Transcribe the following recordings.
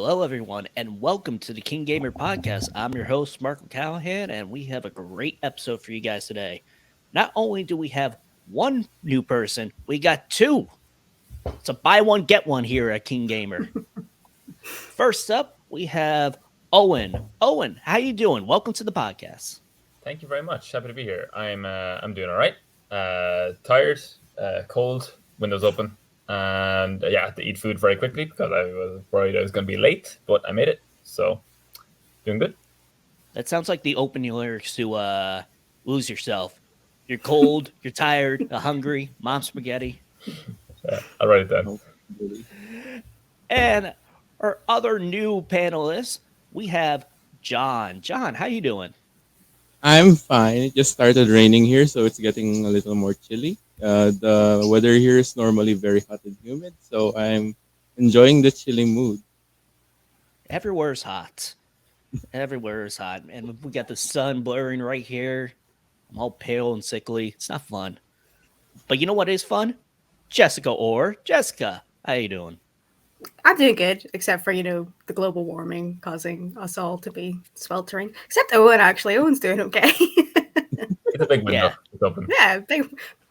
Hello, everyone, and welcome to the KeenGamer Podcast. I'm your host, Mark Callahan, and we have a great episode for you guys today. Not only do we have one new person, we got two. It's a buy one, get one here at KeenGamer. First up, we have Eoin. Eoin, how you doing? Welcome to the podcast. Thank you very much. Happy to be here. I'm doing all right. Tired, cold, windows open, and I had to eat food very quickly because I was worried I was going to be late, but I made it. So, doing good. That sounds like the opening lyrics to Lose Yourself. You're cold, you're tired, hungry, mom spaghetti. I'll write it down. And our other new panelists, we have John. John, how you doing? I'm fine. It just started raining here, so it's getting a little more chilly. The weather here is normally very hot and humid, so I'm enjoying the chilly mood. Everywhere's hot. Everywhere is hot. And we got the sun blaring right here. I'm all pale and sickly. It's not fun. But you know what is fun? Jessica Orr. Jessica, how you doing? I'm doing good, except for, the global warming causing us all to be sweltering. Except Eoin, actually. Eoin's doing okay. It's a big window. Yeah. It's open. Yeah,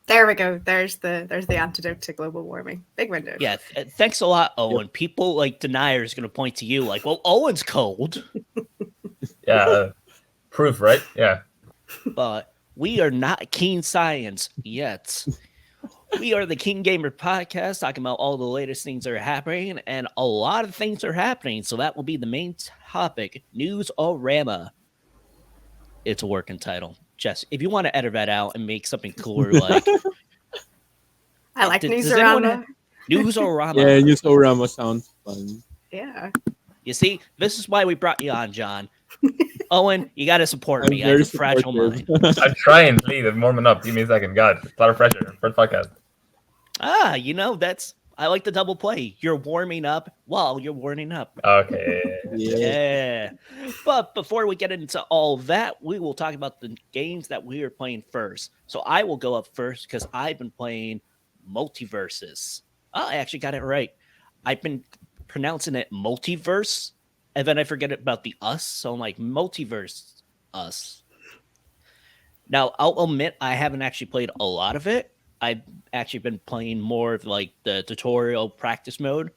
there we go. There's the antidote to global warming. Big window. Yeah, thanks a lot, Eoin. People like deniers going to point to you like, well, Owen's cold. Yeah, proof, right? Yeah. But we are not Keen Science yet. We are the KeenGamer Podcast, talking about all the latest things that are happening, and a lot of things are happening. So that will be the main topic, News-O-Rama. It's a working title. Jess, if you want to edit that out and make something cooler, like... I like News-O-Rama. News-O-Rama. Yeah, News-O-Rama sounds fun. Yeah. You see, this is why we brought you on, John. Eoin, you got to support I'm me. I have very a fragile mind. supportive. I'm trying, please. I'm warming up. Give me a second. God, it's a lot of pressure. First podcast. I like the double play. You're warming up while you're warming up. Okay. Yeah. But before we get into all that, we will talk about the games that we are playing first. So I will go up first because I've been playing MultiVersus. Oh, I actually got it right. I've been pronouncing it multiverse, and then I forget about the us. So I'm like, multiverse us. Now, I'll admit I haven't actually played a lot of it. I've actually been playing more of like the tutorial practice mode.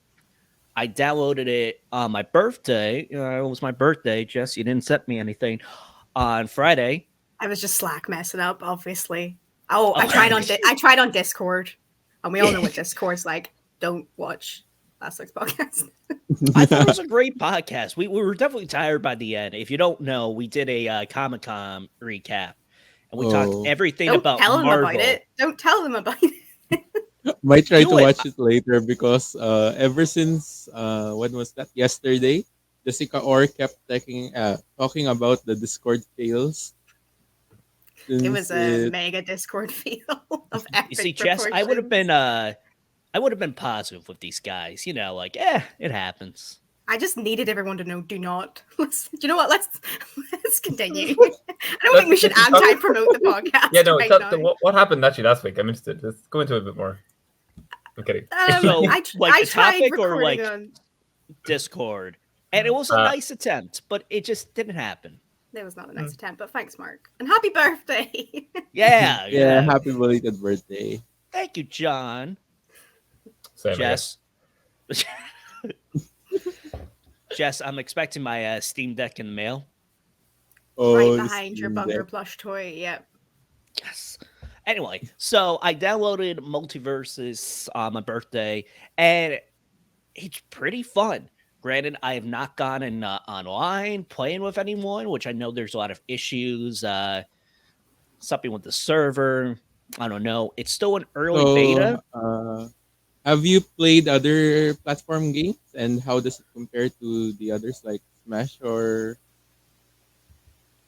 I downloaded it on my birthday. It was my birthday, Jess. You didn't send me anything on Friday. I was just Slack messing up, obviously. Oh, I tried on Discord, and we all know what Discord's like. Don't watch last week's podcast. I thought it was a great podcast. We were definitely tired by the end. If you don't know, we did a Comic-Con recap, and we talked everything about Marvel. Don't tell them about it. Might try to watch it later because ever since when was that? Yesterday, Jessica Orr kept talking about the Discord fails. It was a mega Discord fail of epic You see, Jess, I would have been positive with these guys. It happens. I just needed everyone to know, do not. You know what? Let's continue. I don't think we should anti-promote the podcast. Yeah, no. now. What happened actually last week? I'm interested. Let's go into it a bit more. I'm kidding. So, I the tried topic or recording like on... Discord, and it was a nice attempt, but it just didn't happen. It was not a nice attempt, but thanks, Mark, and happy birthday! Yeah. Happy belated birthday. Thank you, John. Same, Jess. Jess, I'm expecting my Steam Deck in the mail. Right behind your Bunker plush toy. Yep. Yes. Anyway, so I downloaded MultiVersus on my birthday, and it's pretty fun. Granted, I have not gone online playing with anyone, which I know there's a lot of issues. Something with the server. I don't know. It's still an early beta. Have you played other platform games, and how does it compare to the others like Smash or?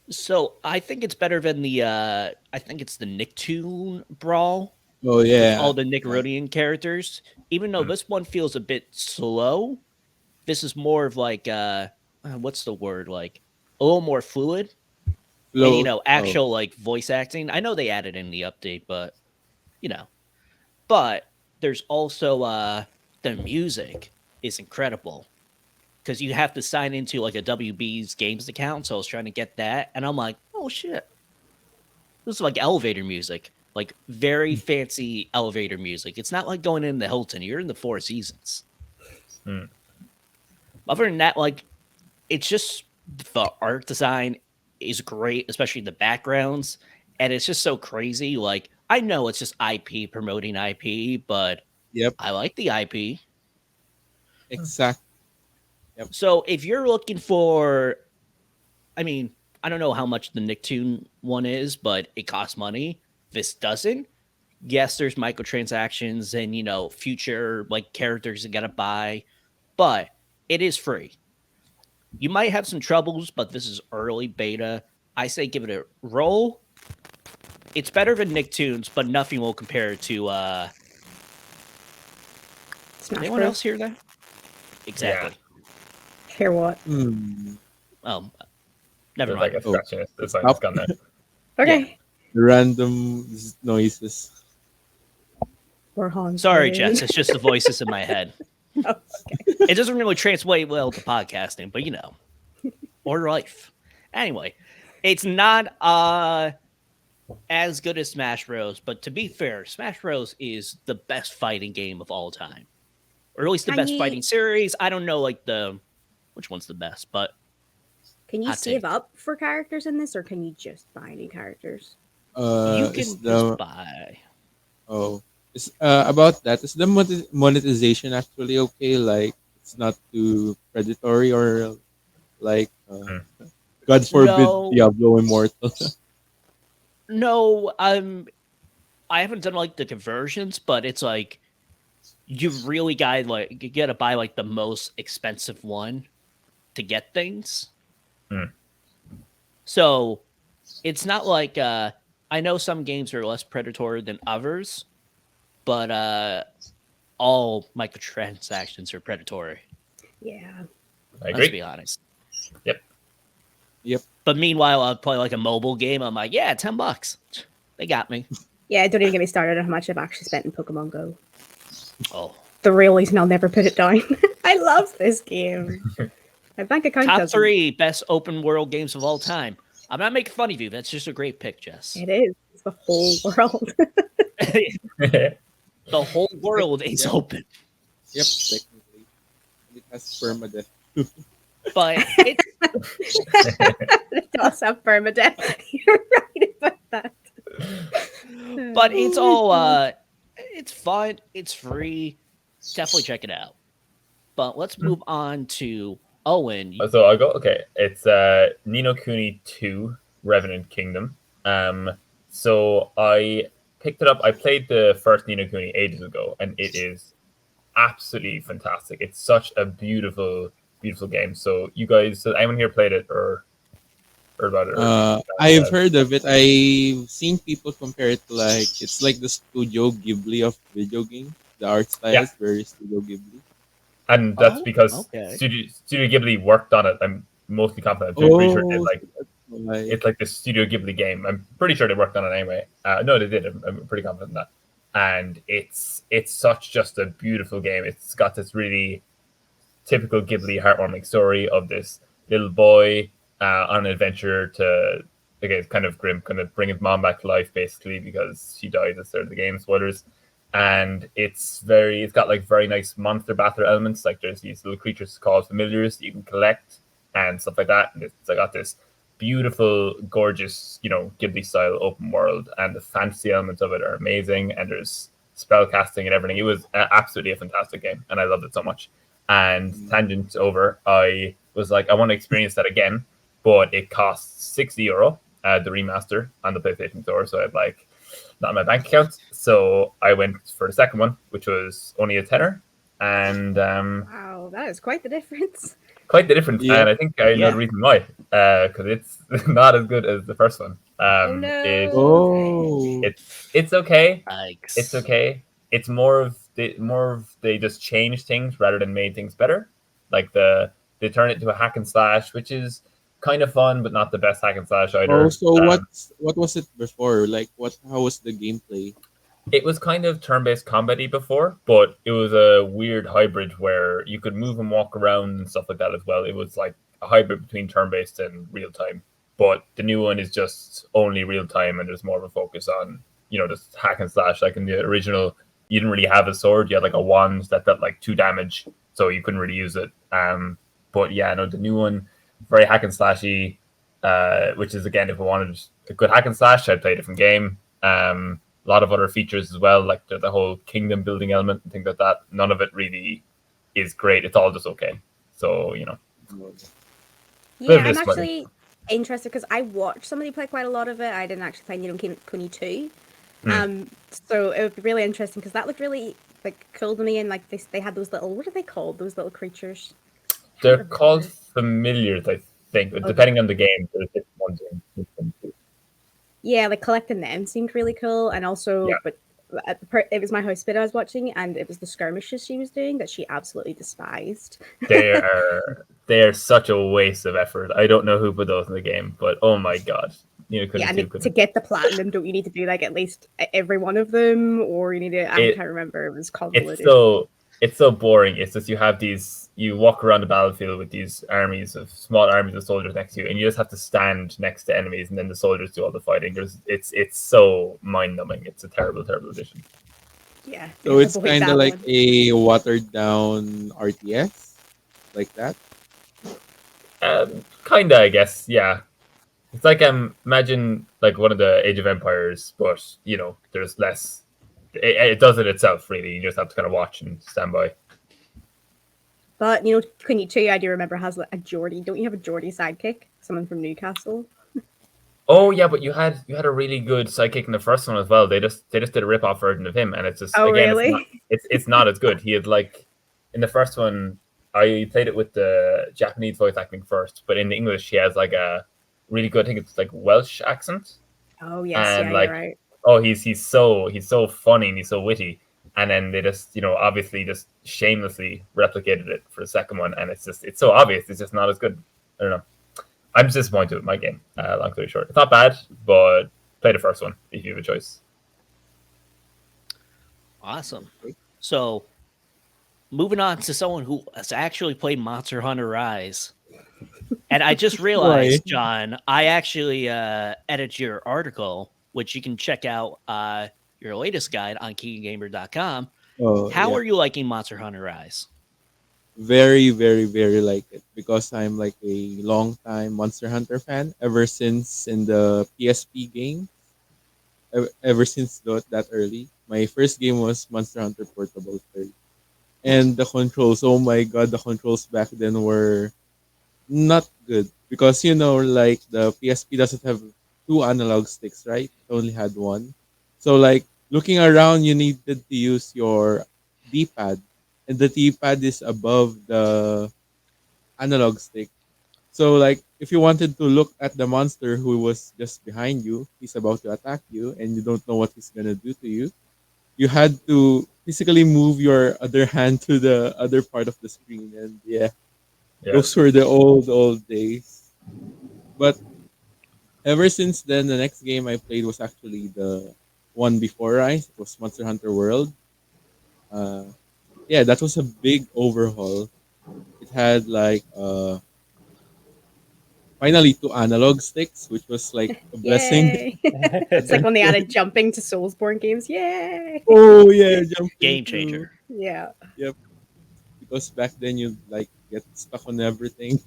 So I think it's better than I think it's the Nicktoon Brawl. Oh yeah, all the Nickelodeon characters. Even though this one feels a bit slow, this is more of like what's the word, like a little more fluid. And, actual like voice acting. I know they added in the update, but but there's also the music is incredible. because you have to sign into like a WB's games account. So I was trying to get that, and I'm like, oh shit, this is like elevator music, like very fancy elevator music. It's not like going in the Hilton. You're in the Four Seasons. Other than that, like, it's just the art design is great, especially the backgrounds, and it's just so crazy. Like, I know it's just IP promoting IP, but Yep. I like the IP. Exactly. So if you're looking for, I mean, I don't know how much the Nicktoon one is, but it costs money. This doesn't. Yes, there's microtransactions and, you know, future like characters you gotta buy, but it is free. You might have some troubles, but this is early beta. I say give it a roll. It's better than Nicktoons, but nothing will compare to Smash anyone Bros. else hear that? Exactly. Hear what? Oh, never There's like mind. a scratchiness. It's like it's gone now. Okay. Random noises. We're haunted. Sorry, Jess. It's just the voices in my head. Oh, okay. It doesn't really translate well to podcasting, but you know, or life. Anyway, it's not as good as Smash Bros. But to be fair, Smash Bros. Is the best fighting game of all time, or at least the Can best you- fighting series. I don't know, like which one's the best, but Can you Hot save take. up for characters in this, or can you just buy new characters? you Is can the just buy. is about that? Is the monetization actually okay? Like it's not too predatory or like God forbid No. Diablo Immortal. No, I haven't done like the conversions, but it's like you really you gotta buy like the most expensive one to get things. So it's not like I know some games are less predatory than others, but all microtransactions are predatory. Yeah. I Let's agree. be honest. Yep. But meanwhile, I'll play like a mobile game. I'm like, yeah, $10. They got me. Yeah, don't even get me started on how much I've actually spent in Pokemon Go. Oh, The real reason I'll never put it down. I love this game. My bank account top doesn't. 3 best open world games of all time. I'm not making fun of you. That's just a great pick, Jess. It is. It's the whole world. The whole world is open. Yep, technically. It has permadeath. But it's It does have permadeath. You're right about that. but it's all it's fun, it's free. Definitely check it out. But let's move on to Owen. So I go, okay, it's Ni no Kuni 2 Revenant Kingdom. So I picked it up. I played the first Ni no Kuni ages ago, and it is absolutely fantastic. It's such a beautiful game. So you guys, has anyone here played it or heard about it? I've heard of it. I've seen people compare it to like it's like the Studio Ghibli of video games. The art style Yeah. is very Studio Ghibli. And that's Oh, because okay. Studio Ghibli worked on it. I'm mostly confident. I'm pretty sure it's like the Studio Ghibli game. I'm pretty sure they worked on it anyway. No, they did. I'm pretty confident in that. And it's such just a beautiful game. It's got this really typical Ghibli heartwarming story of this little boy on an adventure to, again, it's kind of grim, kind of bring his mom back to life basically because she died at the start of the game. Spoilers. And it's got like very nice monster battle elements. Like there's these little creatures called familiars that you can collect and stuff like that. And it's got this beautiful, gorgeous, Ghibli style open world, and the fantasy elements of it are amazing. And there's spell casting and everything. It was absolutely a fantastic game, and I loved it so much. And tangent over, I was like, I want to experience that again, but it costs €60, the remaster on the PlayStation Store. So I'd like not in my bank account. So I went for the second one, which was only a tenner, and Wow, that is quite the difference. quite the difference. Yeah. And I think I know the reason why, because it's not as good as the first one. Oh no. It's okay. Yikes. It's okay. It's more of they just changed things rather than made things better. Like they turn it to a hack and slash, which is kind of fun, but not the best hack and slash either. Oh, so what was it before? Like how was the gameplay? It was kind of turn-based comedy before, but it was a weird hybrid where you could move and walk around and stuff like that as well. It was like a hybrid between turn-based and real-time. But the new one is just only real-time, and there's more of a focus on, just hack and slash. Like in the original, you didn't really have a sword. You had like a wand that dealt like 2 damage, so you couldn't really use it. But yeah, no, the new one, very hack and slashy, which is, again, if I wanted a good hack and slash, I'd play a different game. A lot of other features as well, like the whole kingdom building element and things like that. None of it really is great. It's all just okay. So, Yeah, I'm actually interested because I watched somebody play quite a lot of it. I didn't actually play Kuni 2. So it would be really interesting because that looked really like cool to me. And like they had those little, what are they called? Those little creatures. They're called familiars, I think. Okay. Depending on the game, there's different ones in them too. Yeah, like collecting them seemed really cool, and also, but it was my housemaid I was watching, and it was the skirmishes she was doing that she absolutely despised. They are such a waste of effort. I don't know who put those in the game, but oh my god, to get the platinum, don't you need to do like at least every one of them, or you need to? I can't remember. It was convoluted. It's so boring. It's just you walk around the battlefield with these small armies of soldiers next to you, and you just have to stand next to enemies, and then the soldiers do all the fighting. It's so mind-numbing. It's a terrible, terrible addition. Yeah. So it's kind of like a watered-down RTS, like that? Kinda, I guess, yeah. It's like, imagine like one of the Age of Empires, but, there's less... It does it itself, really. You just have to kind of watch and stand by. But, Kuni 2, I do remember, has a Geordie. Don't you have a Geordie sidekick? Someone from Newcastle? Oh, yeah, but you had a really good sidekick in the first one as well. They just did a rip-off version of him, and it's just, really? It's not as good. He had, like, in the first one, I played it with the Japanese voice acting first, but in the English, he has, like, a really good, I think it's, like, Welsh accent. Oh, yes, and, like, you're right. Oh, he's so funny and he's so witty, and then they just obviously just shamelessly replicated it for the second one, and it's so obvious. It's just not as good. I don't know. I'm just disappointed with my game. Long story short, it's not bad, but play the first one if you have a choice. Awesome. So, moving on to someone who has actually played Monster Hunter Rise, and I just realized, John, I actually edited your article, which you can check out your latest guide on KeenGamer.com. How are you liking Monster Hunter Rise? Very, very, very like it, because I'm like a long time Monster Hunter fan ever since in the PSP game. Ever since that early. My first game was Monster Hunter Portable 3. And the controls, oh my god, the controls back then were not good. Because, like the PSP doesn't have 2 analog sticks, right? It only had 1. So like looking around, you needed to use your D-pad, and the D-pad is above the analog stick. So like if you wanted to look at the monster who was just behind you, he's about to attack you, and you don't know what he's gonna do to you, you had to physically move your other hand to the other part of the screen, and those were the old days. But ever since then, the next game I played was actually the one before Rise. It was Monster Hunter World. That was a big overhaul. It had like finally 2 analog sticks, which was like a blessing. It's like when they added jumping to Soulsborne games. Yay! Oh yeah, jumping game changer. Yeah. Yep. Because back then you like get stuck on everything.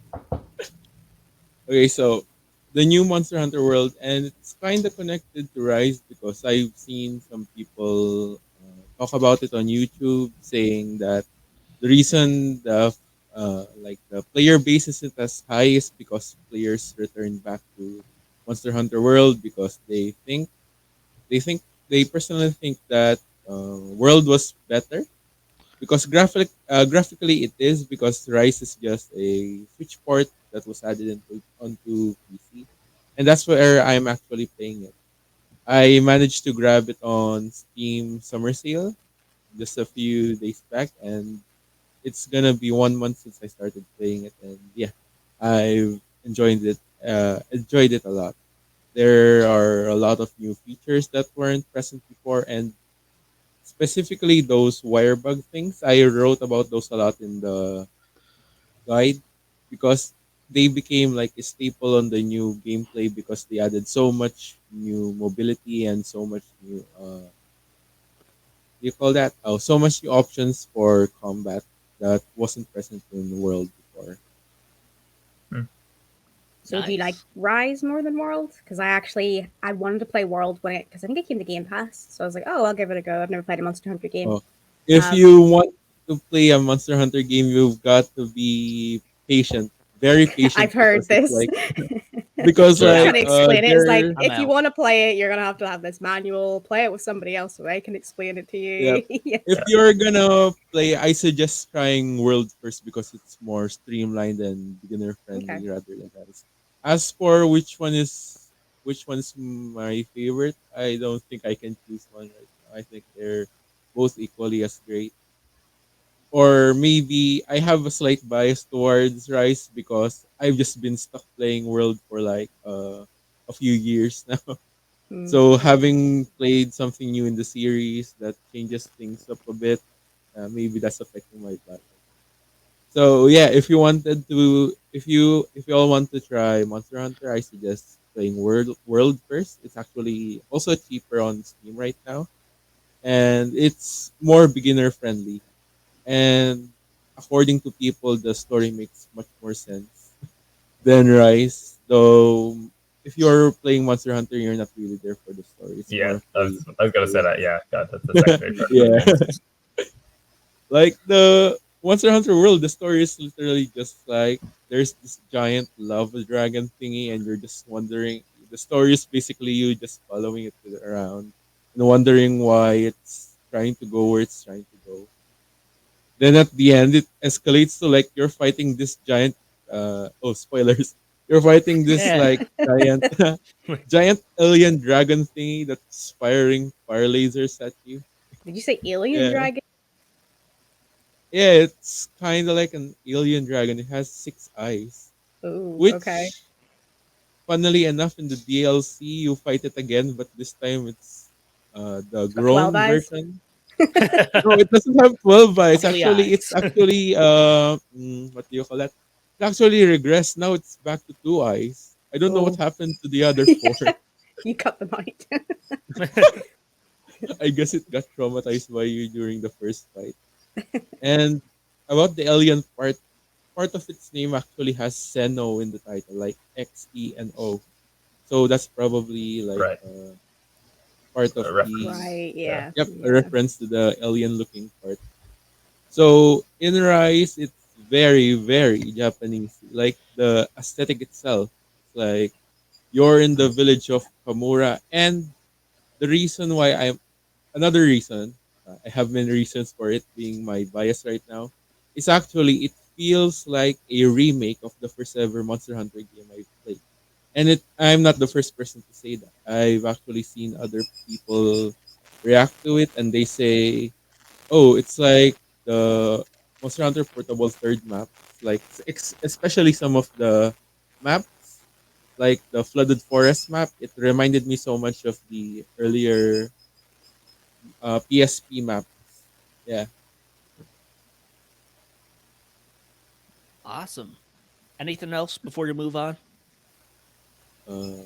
Okay, so the new Monster Hunter World, and it's kind of connected to Rise because I've seen some people talk about it on YouTube, saying that the reason the player base isn't as high is because players return back to Monster Hunter World because they personally think that World was better because graphically it is, because Rise is just a Switch port that was added onto PC, and that's where I'm actually playing it. I managed to grab it on Steam Summer Sale just a few days back, and it's gonna be 1 month since I started playing it, and I've enjoyed it. Enjoyed it a lot. There are a lot of new features that weren't present before, and specifically those wire bug things. I wrote about those a lot in the guide because they became like a staple on the new gameplay because they added so much new mobility and so much new you call that? Oh, so much new options for combat that wasn't present in the world before. So do you like Nice. Rise more than World? Because I wanted to play World because I think it came to Game Pass. So I was like, oh, I'll give it a go. I've never played a Monster Hunter game. Oh, if Um, you want to play a Monster Hunter game, you've got to be patient, very patient, I've heard because it's this. like because Sure. Trying like to explain it. It's like there I'm if you out. want to play it, you're gonna have to have this manual. Play it with somebody else so they can explain it to yeah. you. Yeah. If you're gonna play, I suggest trying World first because it's more streamlined and beginner Okay. friendly rather than Rise. As for which one's my favorite, I don't think I can choose one right now. I think they're both equally as great. Or maybe I have a slight bias towards Rise because I've just been stuck playing World for like a few years now. Hmm. So having played something new in the series that changes things up a bit, maybe that's affecting my bias. So yeah, if you all want to try Monster Hunter, I suggest playing World first. It's actually also cheaper on Steam right now, and it's more beginner friendly. And according to people, the story makes much more sense than Rise. Though, if you're playing Monster Hunter, you're not really there for the story. It's more Yeah, of a I was gonna say that. Yeah, God, that's the secondary part. yeah. Like the Monster Hunter World, the story is literally just like there's this giant lava dragon thingy, and you're just wondering. The story is basically you just following it around and wondering why it's trying to go where it's trying to go. Then at the end, it escalates to like you're fighting this giant. Oh, spoilers! You're fighting this Yeah. like giant, giant alien dragon thingy that's firing fire lasers at you. Did you say Alien Yeah, Dragon? yeah, it's kind of like an alien dragon. It has 6 eyes, Oh, okay. which, funnily enough, in the DLC you fight it again, but this time it's the It's got 12 grown eyes. version. No, it doesn't have 12 eyes. Only Actually, it's eyes. actually what do you call that? It actually regressed. Now it's back to 2 eyes. I don't know what Oh, happened to the other four. you cut them out. I guess it got traumatized by you during the first fight. And about the alien part of its name actually has Xeno in the title, like Xeno. So that's probably like Right, part of a the reference. Right, Yeah, yeah. yep, a Yeah. reference to the alien looking part. So in Rise, it's very, very Japanese. Like the aesthetic itself. It's like you're in the village of Kamura. And the reason why another reason, I have many reasons for it being my bias right now, is actually it feels like a remake of the first ever Monster Hunter game I played. And I'm not the first person to say that. I've actually seen other people react to it and they say, oh, it's like the Monster Hunter Portable third map. Like especially some of the maps, like the Flooded Forest map, it reminded me so much of the earlier PSP maps. Yeah. Awesome. Anything else before you move on? Uh,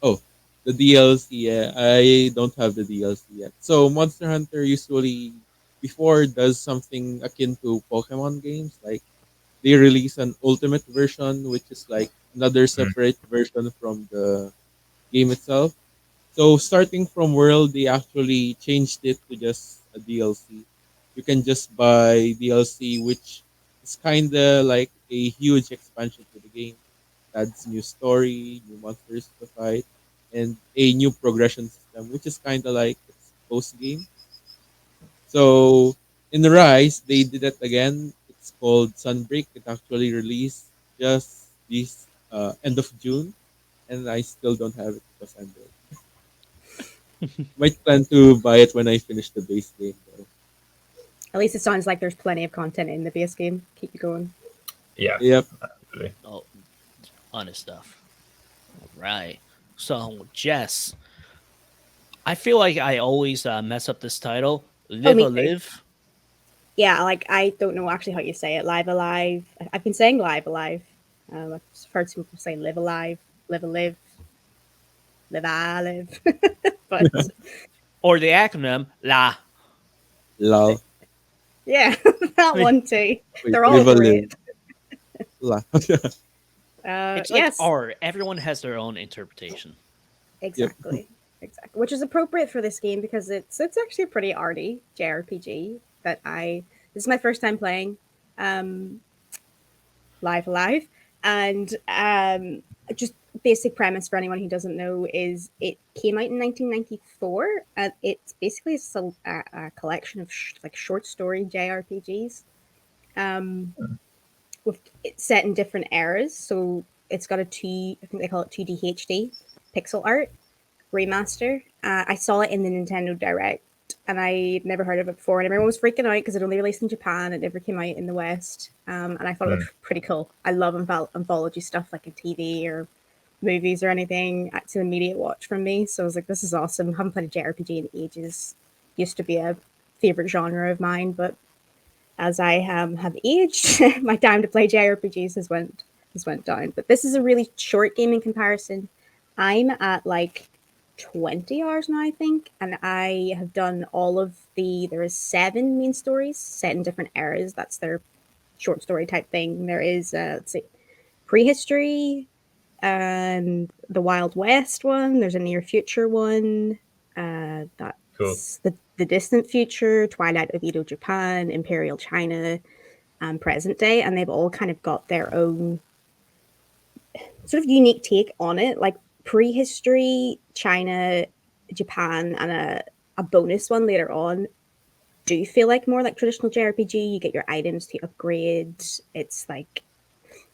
oh, the DLC. Yeah, I don't have the DLC yet. So Monster Hunter usually before does something akin to Pokemon games. Like they release an ultimate version, which is like another mm, separate version from the game itself. So starting from World, they actually changed it to just a DLC. You can just buy DLC, which is kind of like a huge expansion to the game. Adds new story, new monsters to fight, and a new progression system, which is kind of like its post game. So in the Rise, they did it again. It's called Sunbreak. It actually released just this end of June, and I still don't have it because I'm broke. Might plan to buy it when I finish the base game though. At least it sounds like there's plenty of content in the base game. Keep you going. yeah, Yep. absolutely. Oh, honest stuff. All right. So, Jess, I feel like I always mess up this title. me too. Live. Yeah, like I don't know actually how you say it. Live Alive. I've been saying Live Alive. I've heard some people say Live Alive, Live Alive, Live Alive. But Or the acronym LA. Love. yeah, that one too. Wait, They're all live a great. live. It's like Yes, art. Everyone has their own interpretation. exactly. Exactly. Which is appropriate for this game because it's actually a pretty arty JRPG that this is my first time playing Live Alive. And just basic premise for anyone who doesn't know is it came out in 1994 and it's basically a collection of like short story JRPGs with it's set in different eras. So it's got I think they call it 2D HD pixel art remaster. I saw it in the Nintendo Direct and I'd never heard of it before, and everyone was freaking out because it only released in Japan. It never came out in the West, and I thought it looked pretty cool. I love anthology stuff like in TV or movies or anything. It's an immediate watch from me, so I was like, this is awesome. I haven't played a JRPG in ages. Used to be a favorite genre of mine, but as I have aged, my time to play JRPGs has went down. But this is a really short game in comparison. I'm at like 20 hours now, I think, and I have done all of there is 7 main stories set in different eras. That's their short story type thing. There is let's see, prehistory, and the Wild West one. There's a near future one. That's Cool. the distant future, Twilight of Edo Japan, Imperial China, and present day, and they've all kind of got their own sort of unique take on it. Like prehistory, China, Japan, and a bonus one later on do feel like more like traditional JRPG. You get your items to upgrade. It's like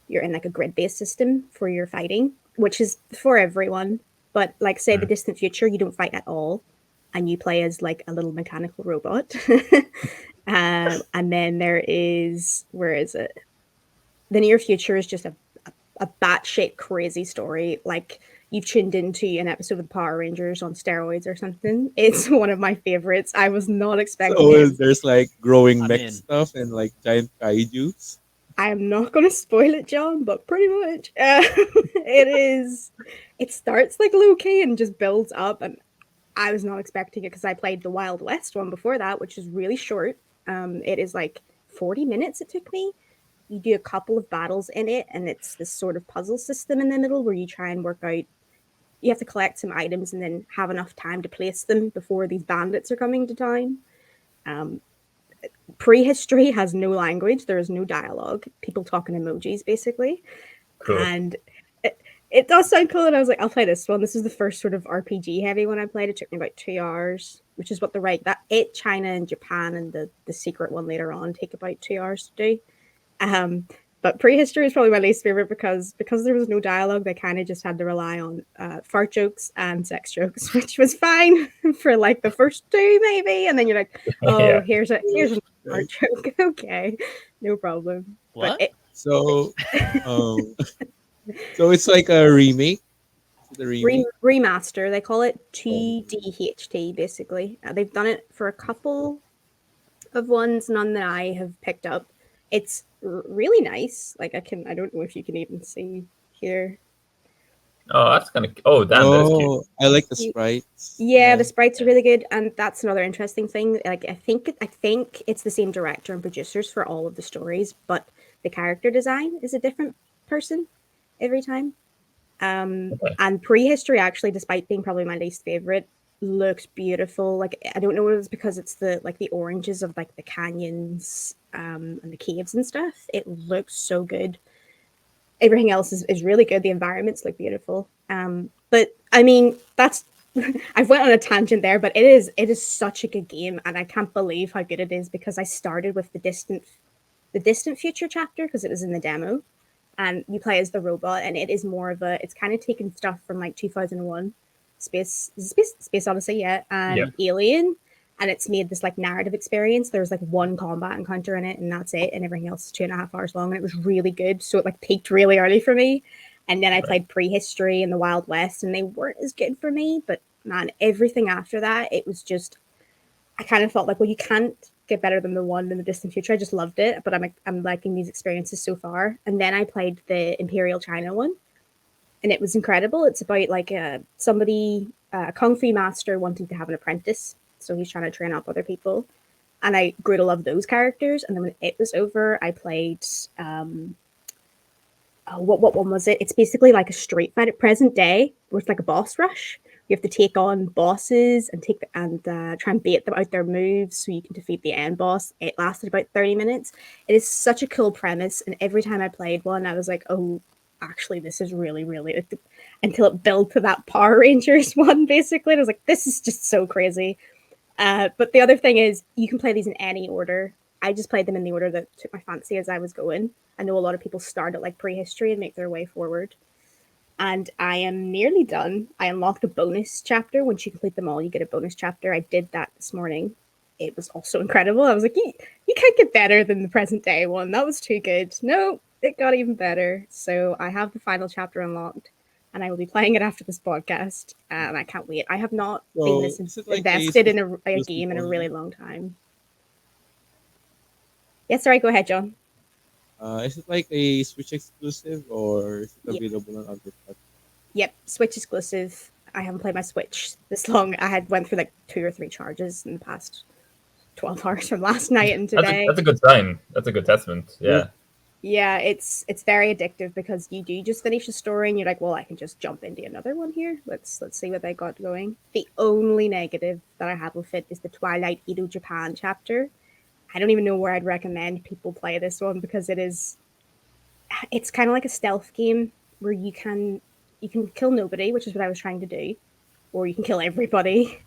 you're in like a grid-based system for your fighting, which is for everyone. But like say the distant future, you don't fight at all, and you play as like a little mechanical robot. And then there is, where is it? The near future is just a batshit crazy story. Like you've tuned into an episode of Power Rangers on steroids or something. It's one of my favorites. I was not expecting it. There's like growing I'm mech in. stuff and like giant kaijus. I am not going to spoil it, John, but pretty much it starts like low key and just builds up, and I was not expecting it because I played the Wild West one before that, which is really short. It is like 40 minutes it took me. You do a couple of battles in it, and it's this sort of puzzle system in the middle where you try and work out. You have to collect some items and then have enough time to place them before these bandits are coming to town. Prehistory has no language. There is no dialogue. People talk in emojis, basically. Cool. And it does sound cool. And I was like, I'll play this one. This is the first sort of RPG heavy one I played. It took me about 2 hours, which is what China and Japan and the secret one later on take about 2 hours to do. But prehistory is probably my least favorite because there was no dialogue. They kind of just had to rely on fart jokes and sex jokes, which was fine for like the first 2 maybe, and then you're like, oh, Yeah. here's a fart joke. Okay, no problem. What? But So, so it's like a remake. The remake. remaster, they call it 2DHT basically. They've done it for a couple of ones, none that I have picked up. It's really nice. Like I don't know if you can even see here. Oh, that's kind of. Oh, damn, that's cute. I like the sprites. Yeah, the sprites are really good, and that's another interesting thing. Like I think it's the same director and producers for all of the stories, but the character design is a different person every time. Okay. And prehistory, actually, despite being probably my least favorite, looks beautiful. Like I don't know if it's because it's the oranges of like the canyons and the caves and stuff. It looks so good. Everything else is really good. The environments look beautiful. But I mean, that's I've went on a tangent there, but it is such a good game, and I can't believe how good it is because I started with the distant future chapter because it was in the demo, and you play as the robot, and it is more of it's kind of taken stuff from like 2001 Space Odyssey, and Alien, and it's made this like narrative experience. There's like one combat encounter in it, and that's it, and everything else is 2.5 hours long, and it was really good. So it like peaked really early for me, and then I played Prehistory and the Wild West, and they weren't as good for me, but man, everything after that, it was just, I kind of felt like, well, you can't get better than the one in the distant future. I just loved it, but I'm liking these experiences so far. And then I played the Imperial China one, and it was incredible. It's about like a kung fu master wanting to have an apprentice, so he's trying to train up other people. And I grew to love those characters. And then when it was over, I played what one was it? It's basically like a street fight at present day, where it's like a boss rush. You have to take on bosses and try and bait them out their moves so you can defeat the end boss. It lasted about 30 minutes. It is such a cool premise, and every time I played one, I was like, oh, actually, this is really, really... Until it built to that Power Rangers one, basically. And I was like, this is just so crazy. But the other thing is, you can play these in any order. I just played them in the order that took my fancy as I was going. I know a lot of people start at like prehistory and make their way forward. And I am nearly done. I unlocked a bonus chapter. Once you complete them all, you get a bonus chapter. I did that this morning. It was also incredible. I was like, you can't get better than the present day one. That was too good. No, it got even better. So I have the final chapter unlocked, and I will be playing it after this podcast. And I can't wait. I have not been this invested in a game in a really long time. Yeah, sorry, go ahead, John. Is it like a Switch exclusive, or is it available on other platforms? Yep, Switch exclusive. I haven't played my Switch this long. I went through like 2 or 3 charges in the past 12 hours from last night and today. That's a good sign. That's a good testament. Yeah. Yeah, it's very addictive because you do just finish the story and you're like, well, I can just jump into another one here. Let's see what they got going. The only negative that I have with it is the Twilight Edo Japan chapter. I don't even know where I'd recommend people play this one because it's kind of like a stealth game where you can kill nobody, which is what I was trying to do, or you can kill everybody,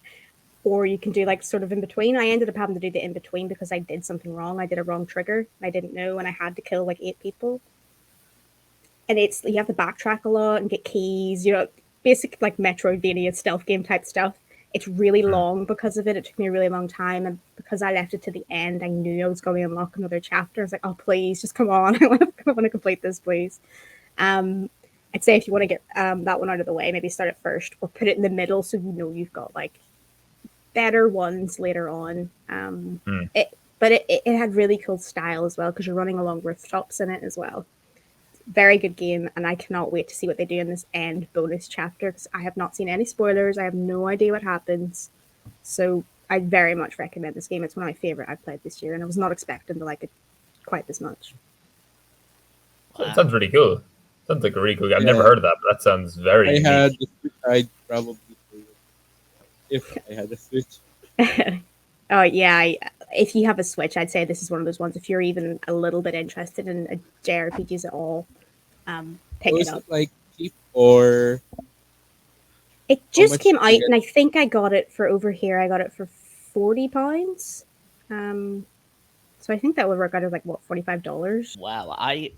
or you can do like sort of in between. I ended up having to do the in between because I did something wrong. I did a wrong trigger. I didn't know, and I had to kill like 8 people. And you have to backtrack a lot and get keys, basic like Metroidvania stealth game type stuff. It's really long because of it. It took me a really long time, and because I left it to the end, I knew I was going to unlock another chapter. I was like, oh, please, just come on. I want to complete this, please. I'd say if you want to get that one out of the way, maybe start it first or put it in the middle so you've got like better ones later on. But it had really cool style as well because you're running along rooftops in it as well. Very good game, and I cannot wait to see what they do in this end bonus chapter because I have not seen any spoilers. I have no idea what happens. So I very much recommend this game. It's one of my favorite I've played this year, and I was not expecting to like it quite this much. Wow. It sounds really cool. Sounds like a really cool game. I've never heard of that, but that sounds very unique. I'd probably play it if I had a Switch. Oh, yeah. If you have a Switch, I'd say this is one of those ones. If you're even a little bit interested in JRPGs at all, pick it up. Is it like cheap or? It just came out, and I think I got it for over here. I got it for £40. So I think that would work out as like what, $45. Wow, I'm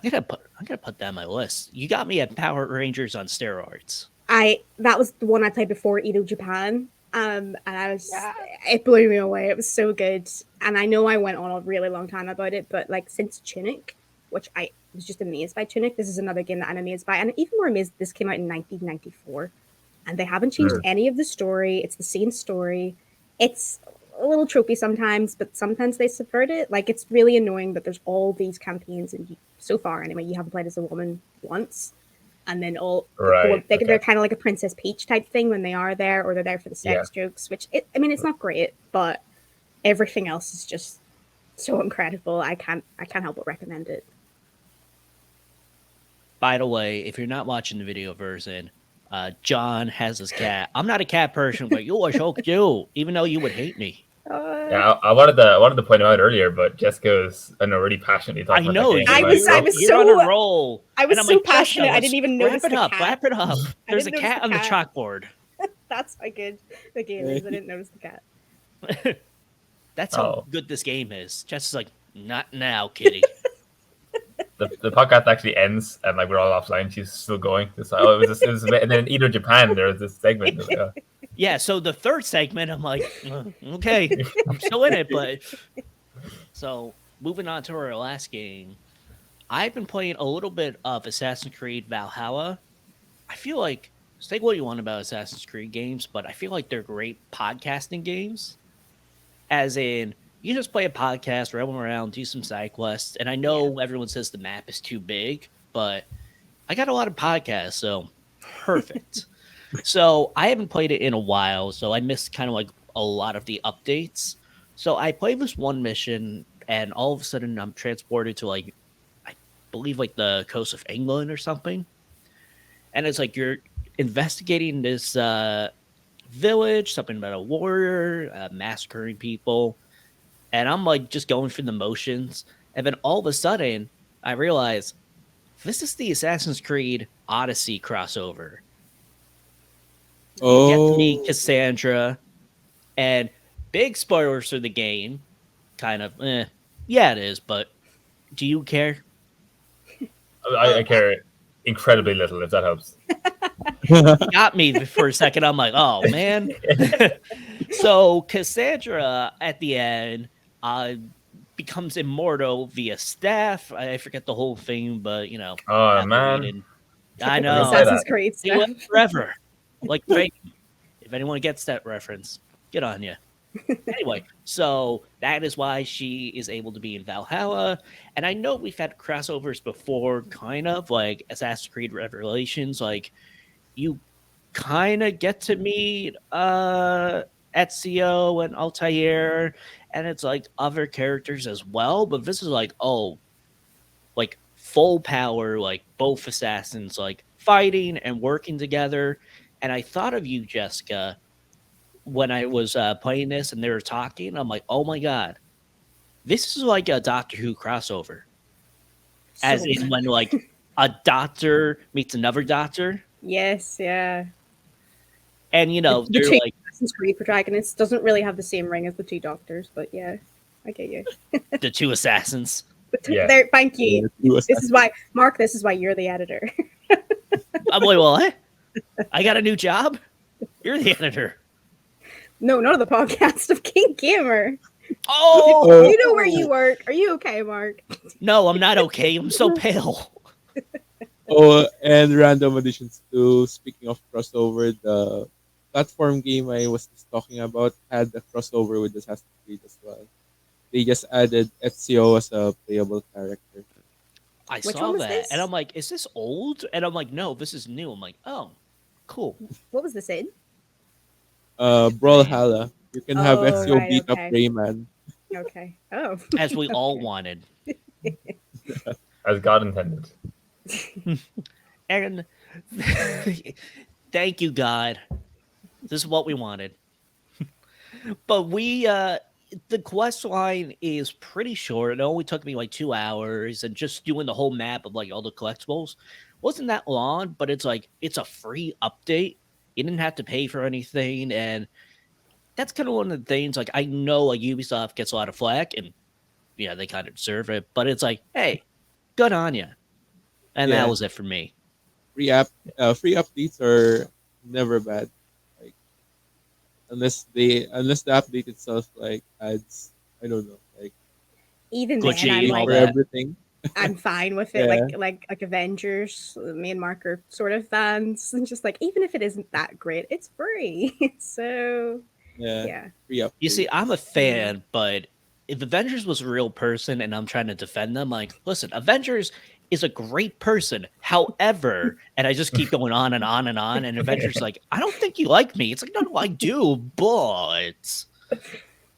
gonna put that on my list. You got me at Power Rangers on steroids. That was the one I played before Edo Japan. And it blew me away. It was so good. And I know I went on a really long time about it, but like since Tunic, which I was just amazed by Tunic, this is another game that I'm amazed by. And even more amazed, this came out in 1994 and they haven't changed any of the story. It's the same story. It's a little tropey sometimes, but sometimes they subvert it. Like it's really annoying that there's all these campaigns and so far anyway, you haven't played as a woman once. And then they're kind of like a Princess Peach type thing when they are there, or they're there for the sex jokes, which it's not great, but everything else is just so incredible. I can't help but recommend it. By the way, if you're not watching the video version, John has his cat. I'm not a cat person, but you are so cute, even though you would hate me. Yeah, I wanted to point him out earlier, but Jessica was really passionately talking about that game. I was so on a roll. I was so passionate. I didn't even notice the cat. Wrap it up. There's a cat on the chalkboard. That's how good the game is. I didn't notice the cat. That's how good this game is. Jess is like, not now, kitty. The podcast actually ends, and like we're all offline. She's still going. It's like, it was and then Edo Japan, there was this segment. Yeah, so the third segment, I'm like, okay, I'm still in it, but so moving on to our last game, I've been playing a little bit of Assassin's Creed Valhalla. I feel like say what you want about Assassin's Creed games, but I feel like they're great podcasting games. As in, you just play a podcast, roam around, do some side quests. And I know everyone says the map is too big, but I got a lot of podcasts, so perfect. So I haven't played it in a while, so I missed kind of like a lot of the updates. So I played this one mission, and all of a sudden I'm transported to like, I believe like the coast of England or something. And it's like you're investigating this village, something about a warrior massacring people. And I'm like just going through the motions. And then all of a sudden, I realize this is the Assassin's Creed Odyssey crossover. You get to meet Cassandra, and big spoilers for the game. Kind of, yeah, it is, but do you care? I care incredibly little, if that helps. You got me for a second. I'm like, oh, man. So Cassandra, at the end, becomes immortal via staff. I forget the whole thing, but, you know. Oh, man. I know. Assassin's Creed They stuff. live forever. Like, if anyone gets that reference, get on you. Anyway, so that is why she is able to be in Valhalla. And I know we've had crossovers before, kind of, like Assassin's Creed Revelations. Like, you kind of get to meet Ezio and Altair, and it's like other characters as well. But this is like, oh, like full power, like both assassins, like fighting and working together. And I thought of you, Jessica, when I was playing this and they were talking. I'm like, oh my god, this is like a Doctor Who crossover. As in when like a doctor meets another doctor. Yes, yeah. And you know, the they're two like Assassin's Creed protagonist doesn't really have the same ring as the two doctors, but yeah, I get you. the two assassins. Yeah. There, thank you. Yeah, This is why, Mark. This is why you're the editor. I'm like, well, what? I got a new job. You're the editor. No, not of the podcast of KeenGamer. Oh You know where you work. Are you okay, Mark? no, I'm not okay. I'm so pale. And random additions to, speaking of crossover, the platform game I was just talking about had a crossover with Assassin's Creed as well. They just added Ezio as a playable character. I Which saw one was that, this? and I'm like, is this old? And I'm like, no, this is new. I'm like, oh, cool. What was this in? Brawlhalla. You can have Oh, Ezio right, beat up okay. Rayman. Okay. Oh. As we all wanted. As God intended. And thank you, God. This is what we wanted. But we, the quest line is pretty short. It only took me like 2 hours, and just doing the whole map of like all the collectibles wasn't that long. But it's like it's a free update. You didn't have to pay for anything, and that's kind of one of the things. Like I know like Ubisoft gets a lot of flack, and yeah, they kind of deserve it. But it's like, hey, good on you. And Yeah. that was it for me. Free updates are never bad. Like unless the update itself like adds, I don't know, like Even Glitchy then, I'm and all like, for that. everything. I'm fine with it. Yeah. Like Avengers, me and Mark are sort of fans, and just like even if it isn't that great, it's free. So yeah. Free updates. You see, I'm a fan, but if Avengers was a real person and I'm trying to defend them, like, listen, Avengers is a great person. However, and I just keep going on and on and on, and Avengers like, I don't think you like me. It's like, no, I do, but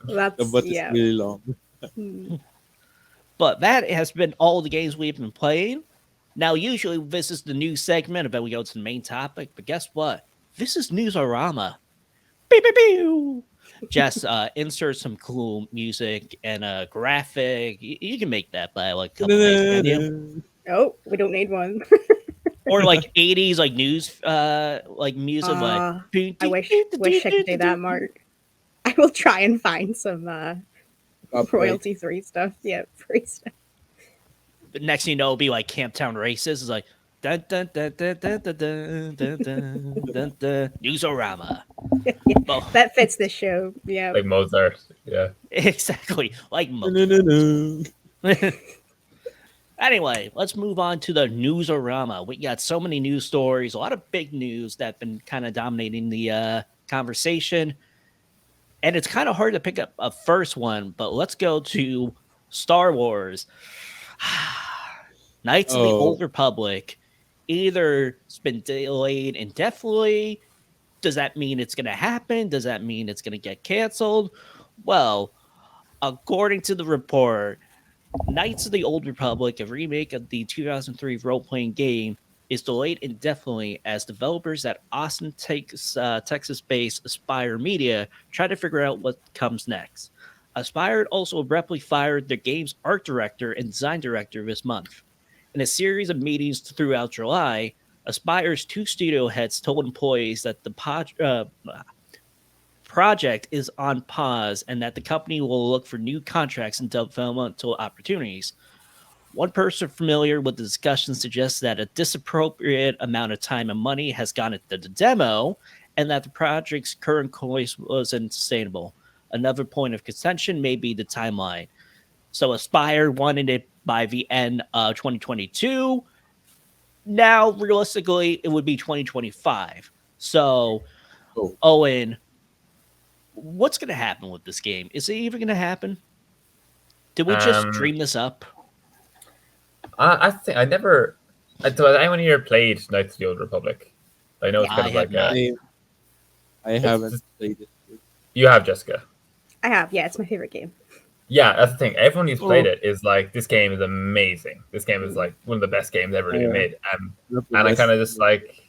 That's the butt is yeah. really long. Hmm. But that has been all the games we've been playing. Now, usually this is the news segment, but we go to the main topic. But guess what? This is News-O-Rama. Pew, pew, pew. Just insert some cool music and a graphic. You can make that by like a couple days, can you? Oh, we don't need one. Or like 80s like news like music like I wish I could do that, Mark. I will try and find some royalty free stuff. Yeah, free stuff. But next thing you know, it'll be like Camptown Races. It's like dun, dun, dun, dun, dun, dun, dun, dun, dun, dun, dun. News-O-Rama. Yeah, Oh, that fits this show. Yeah. Like Mozart. Yeah. exactly. Like No. Anyway, let's move on to the News-O-Rama. We got so many news stories, a lot of big news that have been kind of dominating the conversation. And it's kind of hard to pick up a first one, but let's go to Star Wars. Knights of the Old Republic. Either it's been delayed indefinitely. Does that mean it's going to happen? Does that mean it's going to get canceled? Well, according to the report, Knights of the Old Republic, a remake of the 2003 role-playing game, is delayed indefinitely as developers at Austin, Texas-based Aspyr Media try to figure out what comes next. Aspyr also abruptly fired the game's art director and design director this month. In a series of meetings throughout July, Aspyr's two studio heads told employees that the project is on pause and that the company will look for new contracts and developmental opportunities. One person familiar with the discussion suggests that a disappropriate amount of time and money has gone into the demo and that the project's current course wasn't sustainable. Another point of contention may be the timeline. So Aspyr wanted it by the end of 2022. Now, realistically, it would be 2025. So, Owen, what's going to happen with this game? Is it even going to happen? Did we just dream this up? I think I never. Has anyone here played Knights of the Old Republic? I know it's kind of like I haven't played it. You have, Jessica. I have. Yeah, it's my favorite game. Yeah, that's the thing. Everyone who's played it is like, this game is amazing. This game is like one of the best games ever to be made. And I kind of just like,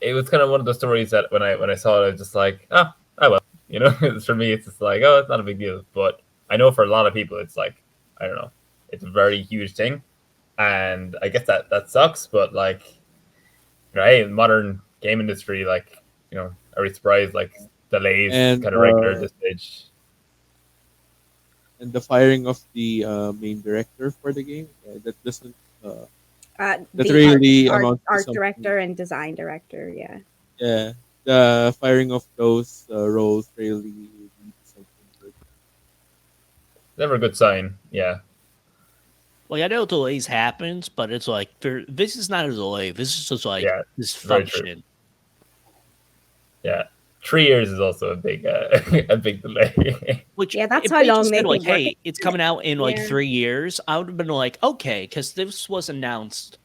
it was kind of one of those stories that when I saw it, I was just like, oh well, you know. For me, it's just like, oh, it's not a big deal. But I know for a lot of people, it's like, I don't know, it's a very huge thing, and I guess that sucks. But like, right, in modern game industry, like, you know, are we surprised like delays kind of regular at this stage? And the firing of the main director for the game, that doesn't. That really art director and design director, yeah. Yeah, the firing of those roles really something good. Never a good sign, yeah. Like, I know delays happens, but it's like, this is not a delay. This is just like dysfunction. Yeah. 3 years is also a big delay. Which, that's how long they like, hey, it's coming out in like 3 years. I would have been like, okay, because this was announced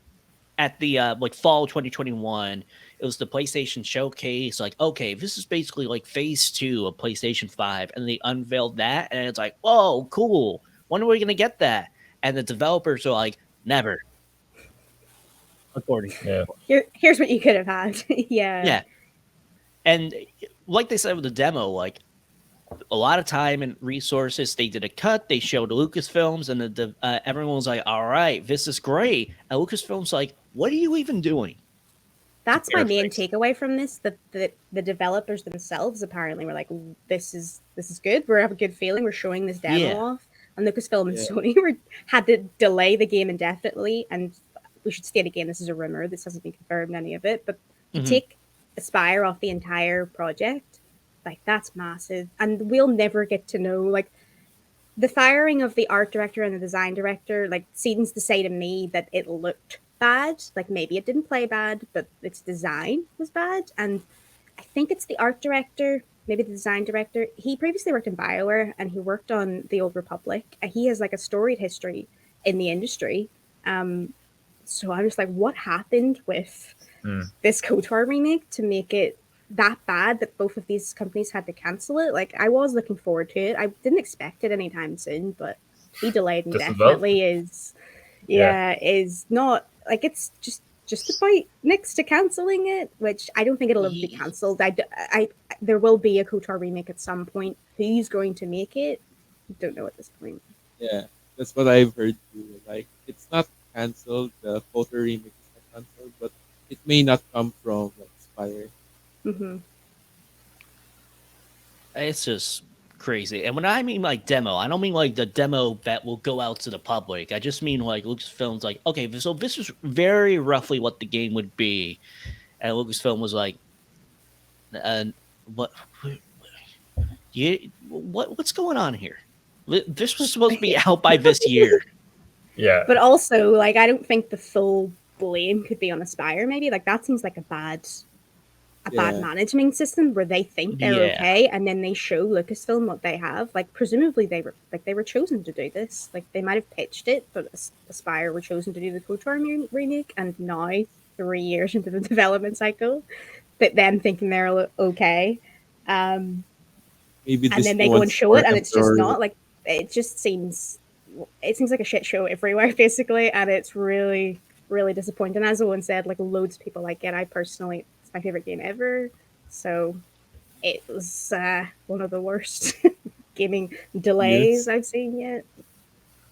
at the like fall 2021. It was the PlayStation Showcase. Like, okay, this is basically like phase 2 of PlayStation 5, and they unveiled that, and it's like, whoa, cool. When are we gonna get that? And the developers are like, never. According to here's what you could have had. Yeah. And like they said with the demo, like, a lot of time and resources. They did a cut. They showed Lucasfilms, and everyone was like, all right, this is great. And Lucasfilms like, what are you even doing? That's my main takeaway from this. The developers themselves apparently were like, this is good. We have a good feeling. We're showing this demo off. And Lucasfilm and Sony had to delay the game indefinitely. And we should state again, this is a rumor. This hasn't been confirmed, any of it. But you take Aspyr off the entire project, like, that's massive. And we'll never get to know, like, the firing of the art director and the design director, like, seems to say to me that it looked bad. Like, maybe it didn't play bad, but its design was bad. And I think it's the art director, maybe the design director. He previously worked in BioWare, and he worked on the Old Republic. He has like a storied history in the industry. So I'm just like, what happened with this KOTOR remake to make it that bad that both of these companies had to cancel it? Like, I was looking forward to it. I didn't expect it anytime soon, but be delayed indefinitely is not, like, it's just about next to canceling it, which I don't think it'll ever be cancelled. There will be a KOTOR remake at some point. Who's going to make it? I don't know at this point. Yeah, that's what I've heard too. Like, it's not cancelled. The KOTOR remake is not cancelled, but it may not come from like Aspyr. It's just crazy. And when I mean like demo, I don't mean like the demo that will go out to the public. I just mean like Lucasfilm's like, okay, so this is very roughly what the game would be. And Lucasfilm was like, what's going on here? This was supposed to be out by this year. Yeah. But also, like, I don't think the full blame could be on Aspyr. Maybe like that seems like a bad management system where they think they're okay, and then they show Lucasfilm what they have. Like, presumably they were chosen to do this. Like, they might have pitched it, but Aspyr were chosen to do the KOTOR remake, and now 3 years into the development cycle, that them thinking they're okay, Maybe and then they go and show it, and it's just not like it. Just seems like a shit show everywhere, basically, and it's really, really disappointing. As Owen said, like, loads of people like it. I personally, it's my favorite game ever, so it was one of the worst gaming delays I've seen yet.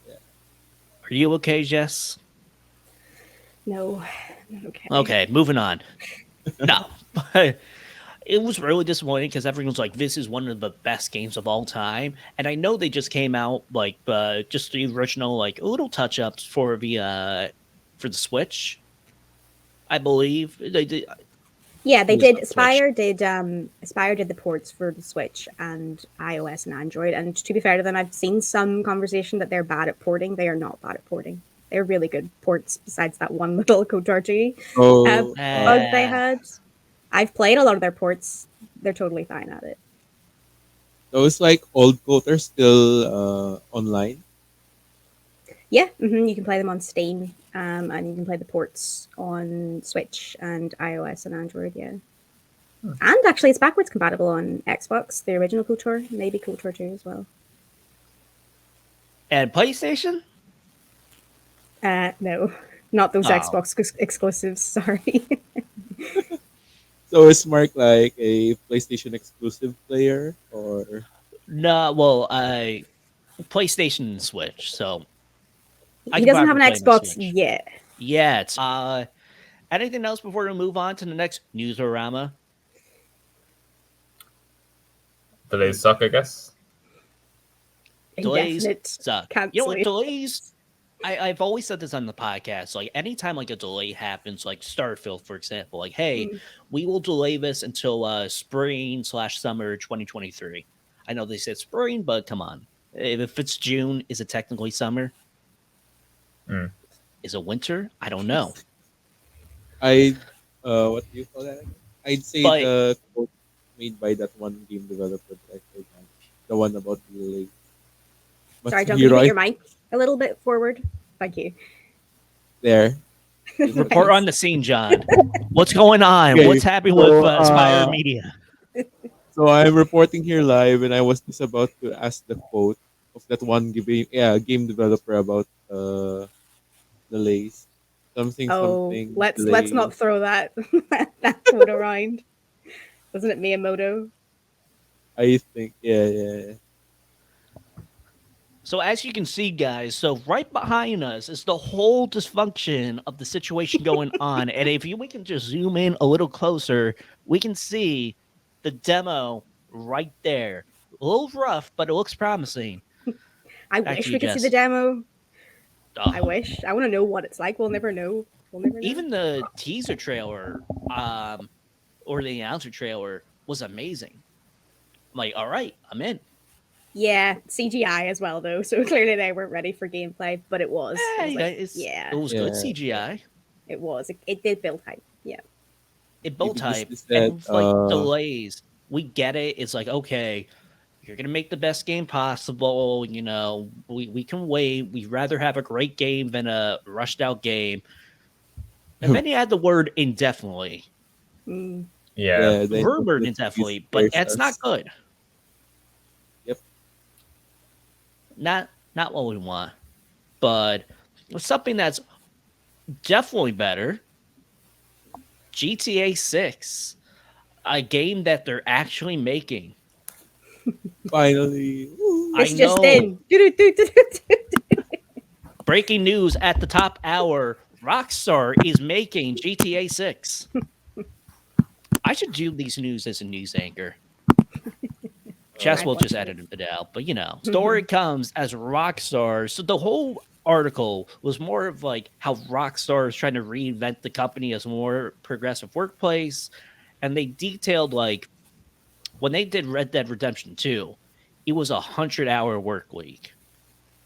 Are you okay, Jess? No, not okay. Okay, moving on. No, it was really disappointing because everyone's like, this is one of the best games of all time. And I know they just came out, like, just the original, like, little touch-ups for the Switch, I believe. They did. Yeah, they did. Aspyr did the ports for the Switch and iOS and Android. And to be fair to them, I've seen some conversation that they're bad at porting. They are not bad at porting. They're really good ports, besides that one little KOTOR 2 bug they had. I've played a lot of their ports. They're totally fine at it. Those, like, old KOTOR still online? Yeah, you can play them on Steam, and you can play the ports on Switch and iOS and Android, yeah. And actually, it's backwards compatible on Xbox, the original KOTOR, maybe KOTOR 2 as well. And PlayStation? No, not those Xbox exclusives, sorry. So is Mark like a PlayStation exclusive player, or? No, well, PlayStation and Switch, so... He doesn't have an Xbox yet. Yet. Anything else before we move on to the next News-O-Rama? Delays suck, I guess. Delays suck. You know what, Cancellation. delays... I've always said this on the podcast. Like, anytime like a delay happens, like Starfield, for example, like, hey, we will delay this until spring/summer 2023. I know they said spring, but come on. If it's June, is it technically summer? Is it winter? I don't know. What do you call that? I'd say the quote made by that one game developer that I forgot. The one about the delay. Sorry, John, can you put your mic a little bit forward? Thank you. There. Report on the scene, John. What's going on? Okay, What's happening with Aspyr Media? So I'm reporting here live, and I was just about to ask the quote of that one game developer about delays. Something. Let's not throw that quote around. Wasn't it Miyamoto? I think, yeah. So as you can see, guys, so right behind us is the whole dysfunction of the situation going on. And if we can just zoom in a little closer, we can see the demo right there. A little rough, but it looks promising. I wish we could see the demo. I wish. I want to know what it's like. We'll never know. Even the teaser trailer, or the announcer trailer was amazing. I'm like, all right, I'm in. Yeah, CGI as well, though. So clearly they weren't ready for gameplay, but it was. It was good CGI. It was. It did build hype. Yeah. It built hype. And like delays, we get it. It's like, okay, you're gonna make the best game possible. You know, we can wait. We'd rather have a great game than a rushed out game. And then you add the word indefinitely. Yeah, Rumored indefinitely, but that's not good. Not what we want, but something that's definitely better. GTA 6, a game that they're actually making. Finally. It's just in. Breaking news at the top hour. Rockstar is making GTA 6. I should do these news as a news anchor. Chess will just edit it out, but story comes as Rockstar. So the whole article was more of like how Rockstar is trying to reinvent the company as a more progressive workplace, and they detailed like when they did Red Dead Redemption 2, it was 100-hour work week.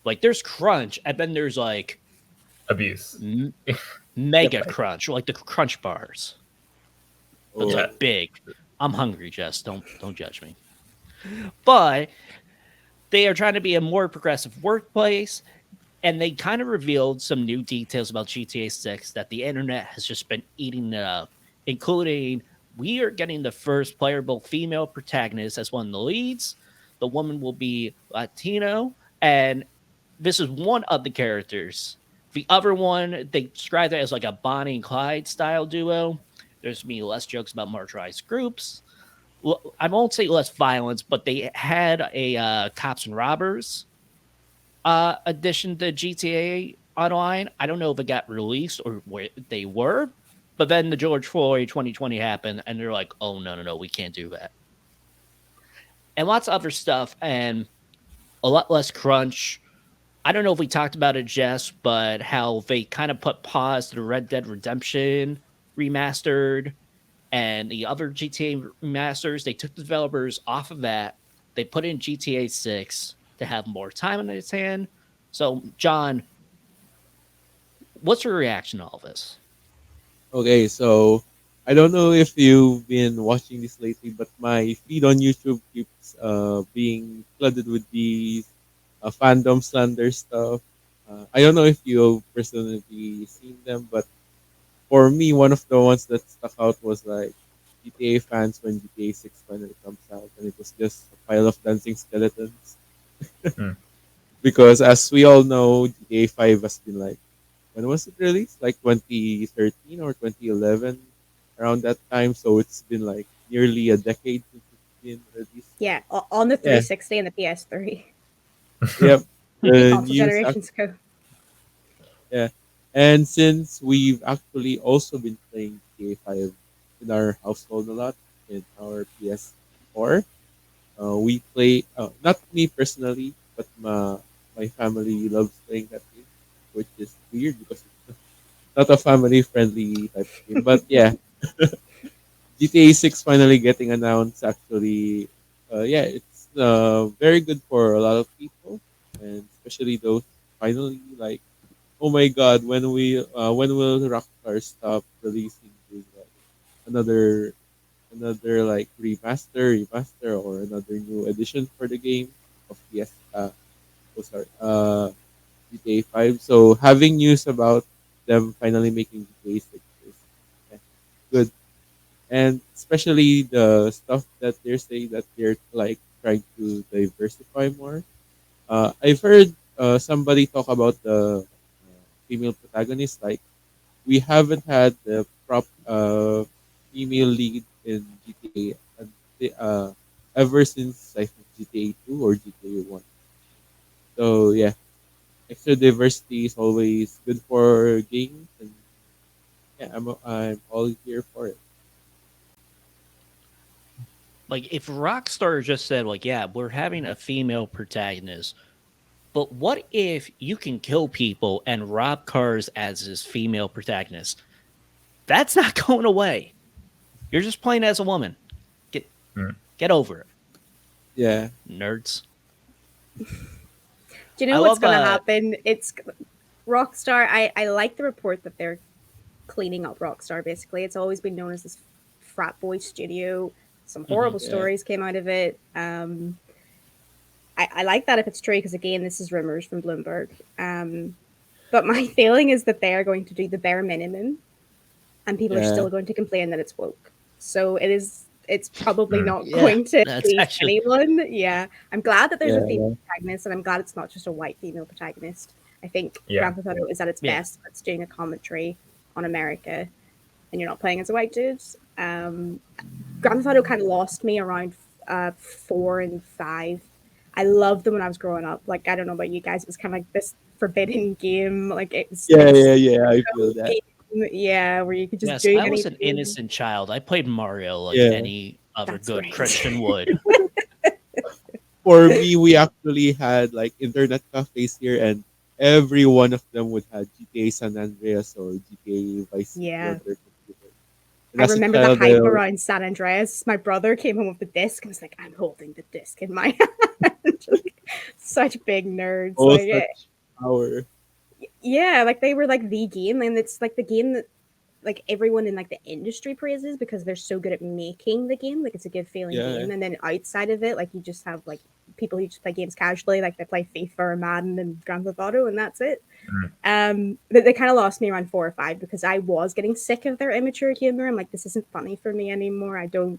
Like there's crunch, and then there's like abuse. Mega crunch, like the crunch bars. But Oh, they're big. I'm hungry, Jess. Don't judge me. But they are trying to be a more progressive workplace, and they kind of revealed some new details about GTA 6 that the internet has just been eating it up, including we are getting the first playable female protagonist as one of the leads. The woman will be Latino, and this is one of the characters. The other one, they described it as like a Bonnie and Clyde style duo. There's going to be less jokes about marginalized groups. I won't say less violence, but they had a cops and robbers addition to GTA Online. I don't know if it got released or where they were, but then the George Floyd 2020 happened, and they're like, "Oh no, we can't do that." And lots of other stuff, and a lot less crunch. I don't know if we talked about it, Jess, but how they kind of put pause to the Red Dead Redemption remastered and the other GTA remasters. They took the developers off of that. They put in GTA 6 to have more time on its hand. So, John, what's your reaction to all this? okay, so I don't know if you've been watching this lately, but my feed on YouTube keeps being flooded with these fandom slander stuff. I don't know if you've personally seen them, but for me, one of the ones that stuck out was like GTA fans when GTA 6 finally comes out, and it was just a pile of dancing skeletons. Hmm. Because as we all know, GTA 5 has been like, when was it released? Like 2013 or 2011, around that time. So it's been like nearly a decade since it's been released. Yeah, on the Yeah. 360 and the PS3. Yep. The Console news generations ago. Yeah. And since we've actually also been playing GTA 5 in our household a lot, in our PS4, we play, not me personally, but my family loves playing that game, which is weird because it's not a family friendly type of game. But yeah, GTA 6 finally getting announced actually, yeah, it's very good for a lot of people, and especially those finally like, oh my god, when will Rockstar stop releasing this, another like remaster or another new edition for the game of GTA 5. So having news about them finally making GTA 6 is, yeah, good, and especially the stuff that they're saying that they're like trying to diversify more. I've heard somebody talk about the female protagonist. Like we haven't had the female lead in GTA ever since I think GTA 2 or GTA 1. So yeah, extra diversity is always good for games, and yeah, I'm all here for it. Like, if Rockstar just said, like, yeah, we're having a female protagonist, but what if you can kill people and rob cars as his female protagonist? That's not going away. You're just playing as a woman. Hmm. Get over it, Yeah, nerds. Do you I know what's love, going to happen? It's Rockstar. I like the report that they're cleaning up Rockstar, basically. It's always been known as this frat boy studio. Some horrible yeah. stories came out of it. I like that if it's true, because again, this is rumors from Bloomberg. But my feeling is that they are going to do the bare minimum, and people are Yeah. still going to complain that it's woke. So it's probably not Yeah, going to that's please actually- anyone. Yeah. I'm glad that there's a Yeah. female protagonist, and I'm glad it's not just a white female protagonist. I think Yeah. Grand Theft Auto is at its Yeah. best. It's doing a commentary on America, and you're not playing as a white dude. Grand Theft Auto kind of lost me around 4 and 5. I loved them when I was growing up. Like, I don't know about you guys, it was kind of like this forbidden game. Like, it was Yeah, I feel that. yeah, where you could just Yes, do I was an anything. innocent child. I played Mario like Yeah. any other That's good right. Christian would. For me, we actually had like internet cafes here, and every one of them would have GTA San Andreas or GTA Vice City Yeah. on their computer. And I as a remember the child, hype around San Andreas. My brother came home with the disc and was like, I'm holding the disc in my hand. Such big nerds. oh, Like, such power. Yeah, like they were like the game, and it's like the game that like everyone in like the industry praises because they're so good at making the game. Like it's a good feeling game, and then outside of it, like you just have like people who just play games casually, like they play FIFA or Madden and Grand Theft Auto, and that's it. But they kind of lost me around 4 or 5 because I was getting sick of their immature humor. I'm like, this isn't funny for me anymore. I don't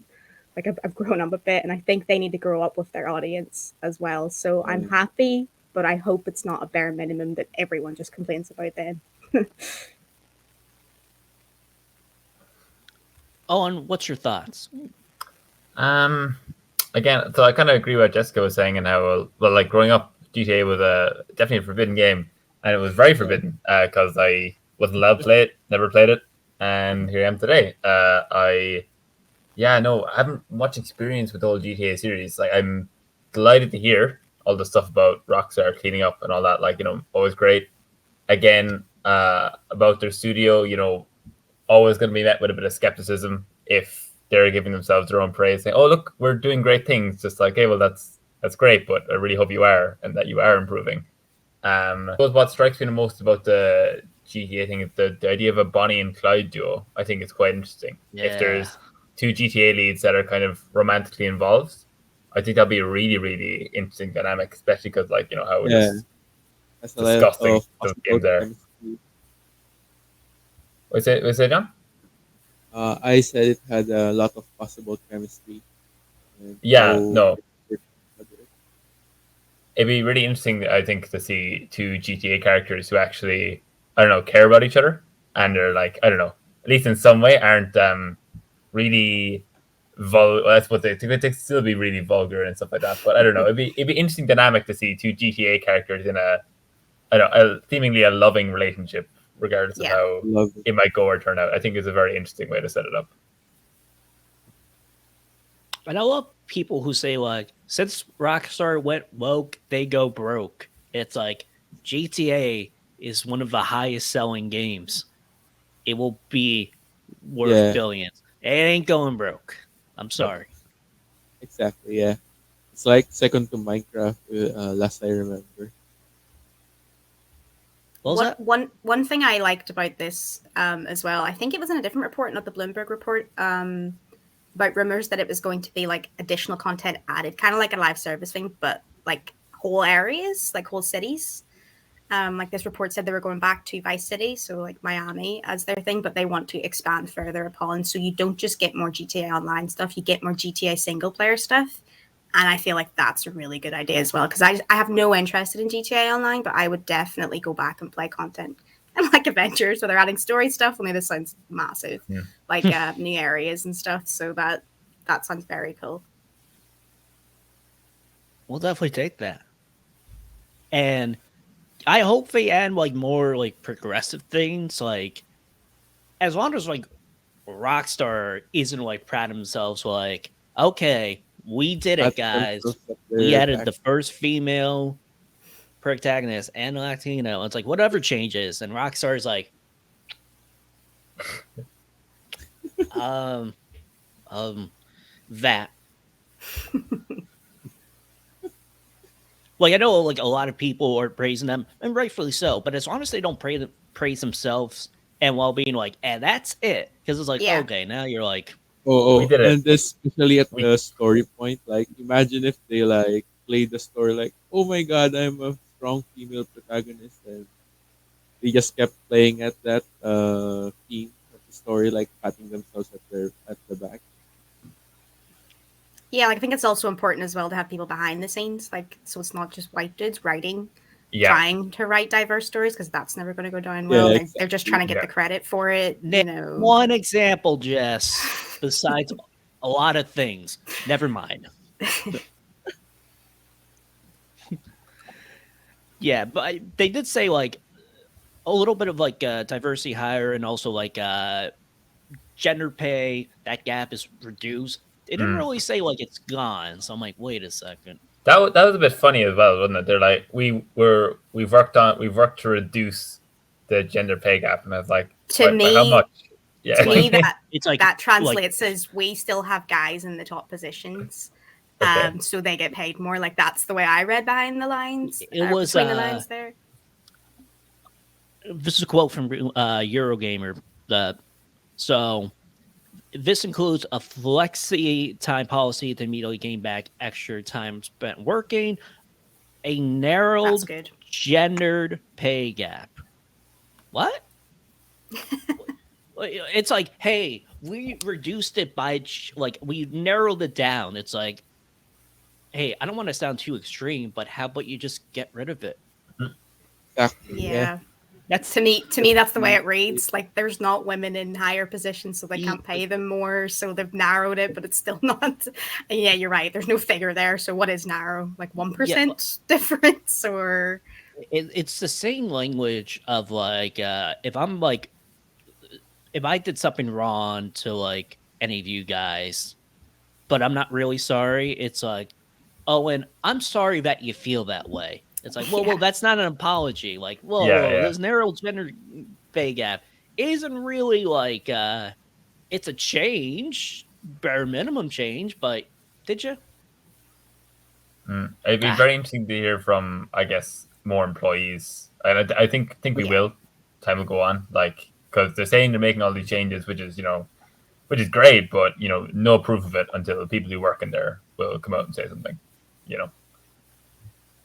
like. I've grown up a bit, and I think they need to grow up with their audience as well. So I'm happy, but I hope it's not a bare minimum that everyone just complains about them. Owen, what's your thoughts? Again, so I kind of agree with what Jessica was saying, and how well, like growing up, GTA was definitely a forbidden game, and it was very forbidden because I wasn't allowed to play it, never played it, and here I am today. I haven't much experience with the whole GTA series. Like, I'm delighted to hear all the stuff about Rockstar cleaning up and all that. Like, always great. Again, about their studio, always going to be met with a bit of skepticism if they're giving themselves their own praise, saying, "Oh, look, we're doing great things." Just like, hey, well, that's great, but I really hope you are, and that you are improving. I suppose what strikes me the most about the GTA thing is the idea of a Bonnie and Clyde duo. I think it's quite interesting. Yeah. If there's 2 GTA leads that are kind of romantically involved, I think that'd be a really, really interesting dynamic, especially because, like, how it is disgusting those games there. What's it, John? I said it had a lot of possible chemistry. No. It'd be really interesting, I think, to see 2 GTA characters who actually, I don't know, care about each other, and they're like, I don't know, at least in some way, aren't really that's what they still be really vulgar and stuff like that. But I don't know, it'd be interesting dynamic to see 2 GTA characters in a seemingly a loving relationship, regardless of how it might go or turn out. I think it's a very interesting way to set it up. And I love people who say, like, since Rockstar went woke, they go broke. It's like GTA is one of the highest selling games. It will be worth billions. It ain't going broke. I'm sorry. Exactly, yeah. It's like second to Minecraft, last I remember. One thing I liked about this as well, I think it was in a different report, not the Bloomberg report, about rumors that it was going to be like additional content added, kind of like a live service thing, but like whole areas, like whole cities. Like this report said they were going back to Vice City, so like Miami as their thing, but they want to expand further upon. So you don't just get more GTA Online stuff, you get more GTA single player stuff. And I feel like that's a really good idea as well, because I have no interest in GTA Online, but I would definitely go back and play content. And like Adventures, where they're adding story stuff. I mean, this sounds massive, like new areas and stuff. So that sounds very cool. We'll definitely take that. And I hope they add like more like progressive things. Like, as long as like Rockstar isn't like proud of themselves, like, okay, we did it, guys. We added the first female protagonist and Latino. It's like whatever changes, and Rockstar's like, that. Like, I know like a lot of people are praising them, and rightfully so. But as long as they don't praise themselves, and while being like, and that's it, because it's like, okay, now you're like, we did it. And especially at the story point, like imagine if they like played the story like, oh my god, I'm a strong female protagonist, and they just kept playing at that theme of the story, like patting themselves at the back. Yeah, like I think it's also important as well to have people behind the scenes, like so it's not just white dudes writing, trying to write diverse stories, because that's never going to go down well. Exactly. They're just trying to get the credit for it. One example, Jess, besides a lot of things. Never mind. Yeah, but they did say like a little bit of like diversity hire, and also like gender pay, that gap is reduced. They didn't really say like it's gone, so I'm like, wait a second. That was a bit funny as well, wasn't it? They're like, we've worked to reduce the gender pay gap, and I was like, to me, how much? Yeah, to me it's like that translates as we still have guys in the top positions, so they get paid more. Like that's the way I read behind the lines. It was between the lines there. This is a quote from Eurogamer. So this includes a flexi time policy to immediately gain back extra time spent working, a That's narrowed good. gendered pay gap. What? It's like, hey, we reduced it by like we narrowed it down. It's like, hey, I don't want to sound too extreme, but how about you just get rid of it? Exactly. Yeah. That's To me, that's the way it reads. Like, there's not women in higher positions, so they can't pay them more. So they've narrowed it, but it's still not. And yeah, you're right. There's no figure there. So what is narrow? Like 1% difference, or it's the same language of like if I'm like if I did something wrong to like any of you guys, but I'm not really sorry. It's like, Owen, I'm sorry that you feel that way. It's like, well, that's not an apology. Like, this narrow gender pay gap isn't really like it's a change, bare minimum change, but did you? It'd be very interesting to hear from, I guess, more employees, and I think we will. Time will go on, like, because they're saying they're making all these changes, which is great, but no proof of it until the people who work in there will come out and say something.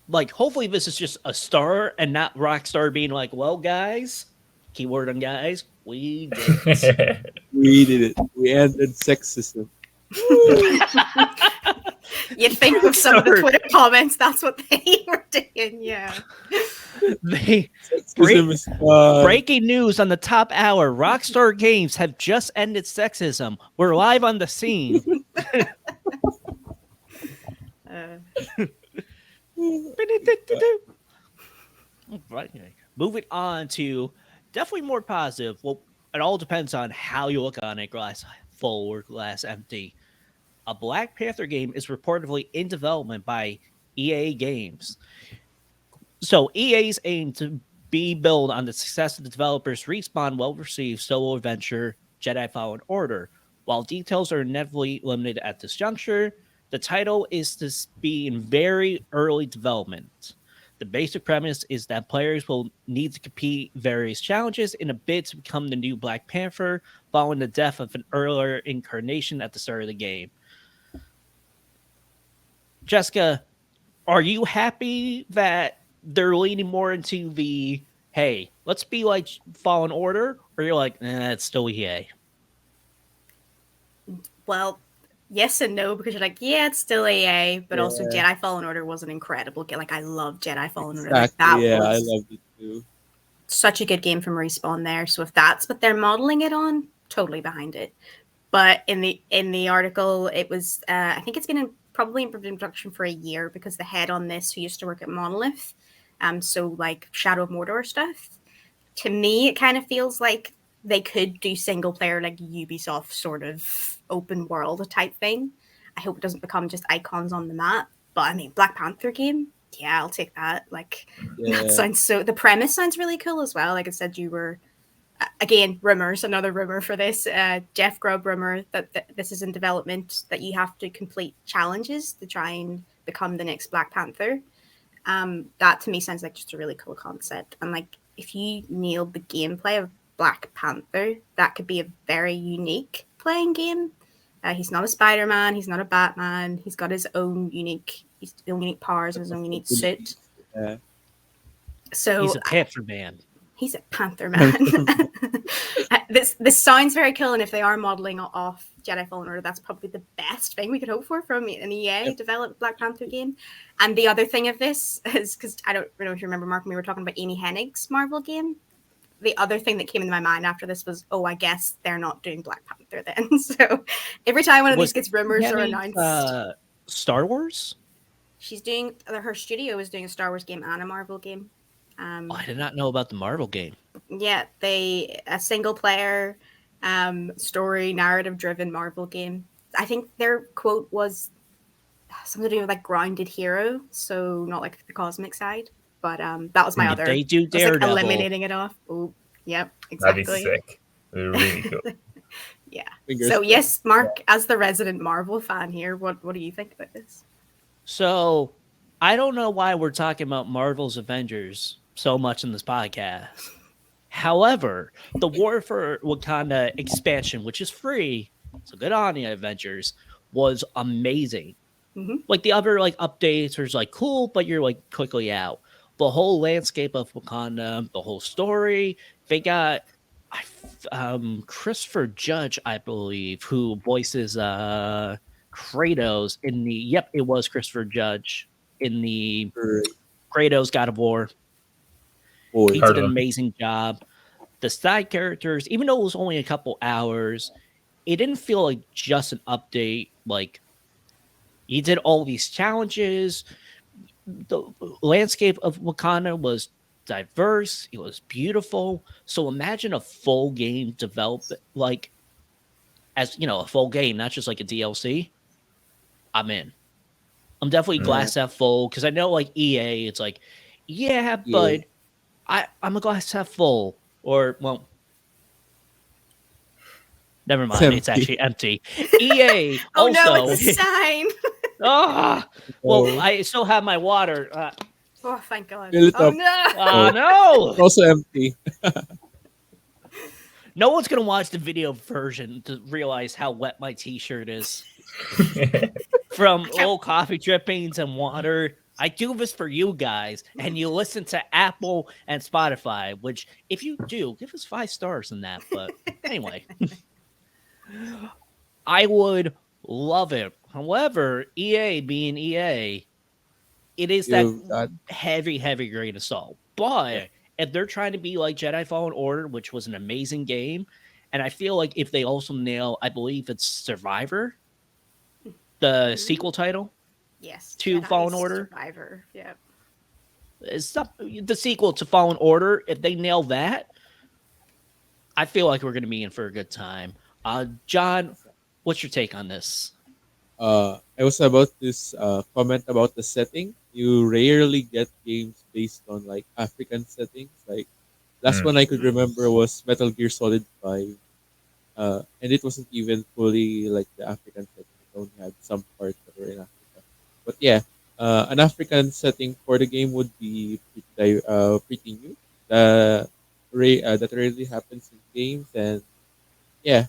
Like, hopefully this is just a star and not Rockstar being like, well, guys, keyword on guys, we did it. We did it. We ended sexism. you'd think with some of the Twitter comments, that's what they were doing. Yeah. Breaking news on the top hour. Rockstar Games have just ended sexism. We're live on the scene. Right. Moving on to definitely more positive. Well, it all depends on how you look on it, glass full or glass empty. A Black Panther game is reportedly in development by EA Games. So EA's aim to be built on the success of the developers' Respawn well-received solo adventure Jedi Fallen Order. While details are inevitably limited at this juncture, the title is to be in very early development. The basic premise is that players will need to compete various challenges in a bid to become the new Black Panther following the death of an earlier incarnation at the start of the game. Jessica, are you happy that they're leaning more into the, hey, let's be like Fallen Order, or you're like, it's still EA? Well, yes and no, because you're like, yeah, it's still EA, but also Jedi Fallen Order was an incredible game. Like, I love Jedi Fallen Order. Like, that was I loved it too. Such a good game from Respawn there. So if that's what they're modeling it on, totally behind it. But in the article, it was I think it's been probably in production for a year, because the head on this, who used to work at Monolith, so like Shadow of Mordor stuff, to me it kind of feels like they could do single player, like Ubisoft sort of open world type thing. I hope it doesn't become just icons on the map. But I mean, Black Panther game, yeah, I'll take that. Like, that sounds the premise sounds really cool as well. Like I said, you were, again, rumors, another rumor for this, Jeff Grubb rumor that this is in development, that you have to complete challenges to try and become the next Black Panther. That to me sounds like just a really cool concept. And like, if you nailed the gameplay of Black Panther, that could be a very unique playing game. He's not a Spider-Man, he's not a Batman, he's got his own unique powers and his own unique suit. So he's a Panther man. He's a Panther man. This sounds very cool, and if they are modeling off Jedi Fallen Order, that's probably the best thing we could hope for from an EA developed Black Panther game. And the other thing of this is, because I don't know if you remember, Mark, when we were talking about Amy Hennig's Marvel game, the other thing that came into my mind after this was, I guess they're not doing Black Panther then. So every time one of these gets rumors or announced, Star Wars, she's doing, her studio is doing a Star Wars game and a Marvel game. I did not know about the Marvel game. Yeah, a single player, story, narrative driven Marvel game. I think their quote was something to do with like grounded hero, so not like the cosmic side. But that was my other. They do Daredevil. Like eliminating it off. Oh, yep, exactly. That'd be sick. That'd be really cool. Yeah. So yes, Mark, as the resident Marvel fan here, what do you think about this? So I don't know why we're talking about Marvel's Avengers so much in this podcast, However, the War for Wakanda expansion, which is free, so good on you, Avengers, was amazing. Like the other like updates are like cool, but you're like quickly out. The whole landscape of Wakanda, the whole story, they got Christopher Judge, I believe, who voices Kratos in the it was Christopher Judge in the Right. Kratos God of War. Boy. He Heard did of an him. amazing job. The side characters, even though it was only a couple hours, it didn't feel like just an update. Like he did all these challenges. The landscape of Wakanda was diverse. It was beautiful. So imagine a full game developed like as a full game, not just like a DLC. I'm in. I'm definitely Yeah. glass half full because I know like EA, it's like, yeah, Yeah. but I'm a glass half full. Or well, never It's mind. It's empty. actually empty. EA Oh no, also. it's a sign. Well, So, I still have my water. Oh, thank God. fill it Oh up. no. No. It's also empty. No one's gonna watch the video version to realize how wet my t-shirt is from old coffee drippings and water. I do this for you guys, and you listen to Apple and Spotify, which if you do, give us 5 stars in that. But anyway, I would love it. However, EA being EA, it is that You've got heavy grain of salt. But if they're trying to be like Jedi Fallen Order, which was an amazing game, and I feel like if they also nail, I believe it's Survivor, the sequel title Yes. to Jedi Fallen Order. Survivor. Yeah. It's not the sequel to Fallen Order. If they nail that, I feel like we're going to be in for a good time. John, what's your take on this? I was about to comment about the setting. You rarely get games based on like African settings. Like last one I could remember was Metal Gear Solid 5. And it wasn't even fully like the African setting. It only had some parts that were in Africa. But yeah, an African setting for the game would be pretty new. That rarely happens in games, and yeah,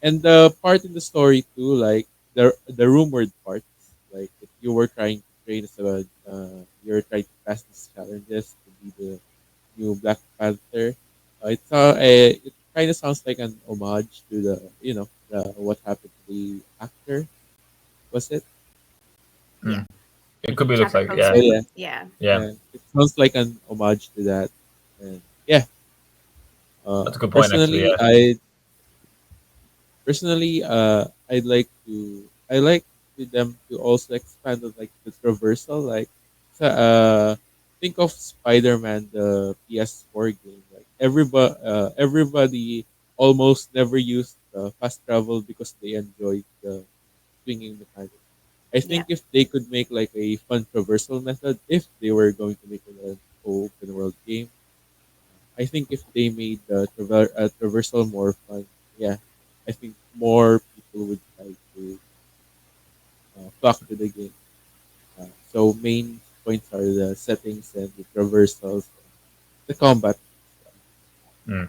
and the part in the story too, like the rumored parts, like if you were trying to train as you're trying to pass these challenges to be the new Black Panther. It kind of sounds like an homage to what happened to the actor. Was it? Yeah. It could be looks like Chadwick yeah, Boseman. Yeah. yeah. And it sounds like an homage to that. And yeah, That's a good point actually. Yeah. I like to them to also expand on like the traversal. Like, think of Spider-Man, the PS4 game. Like everybody almost never used fast travel because they enjoyed the swinging mechanic. I think if they could make like a fun traversal method, if they were going to make an open world game, I think if they made the traversal more fun, yeah, I think more people would try to flock to the game. So main points are the settings and the traversals, the combat. Mm.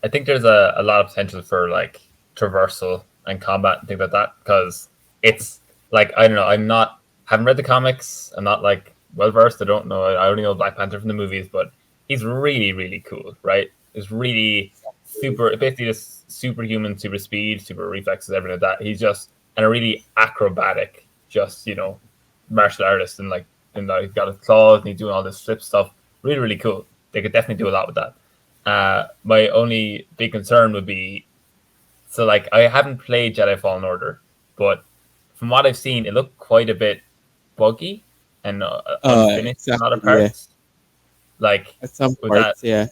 I think there's a lot of potential for like traversal and combat and things like that because it's like I don't know. Haven't read the comics. I'm not like well versed. I don't know. I only know Black Panther from the movies, but he's really cool, right? He's really super, basically just superhuman, super speed, super reflexes, everything like that. He's just and a really acrobatic, just martial artist and he's got his claws and he's doing all this flip stuff. Really cool. They could definitely do a lot with that. My only big concern would be so like I haven't played Jedi Fallen Order, but from what I've seen, it looked quite a bit buggy and unfinished in a lot of Exactly, yeah. parts. Like At some with parts, that, yeah.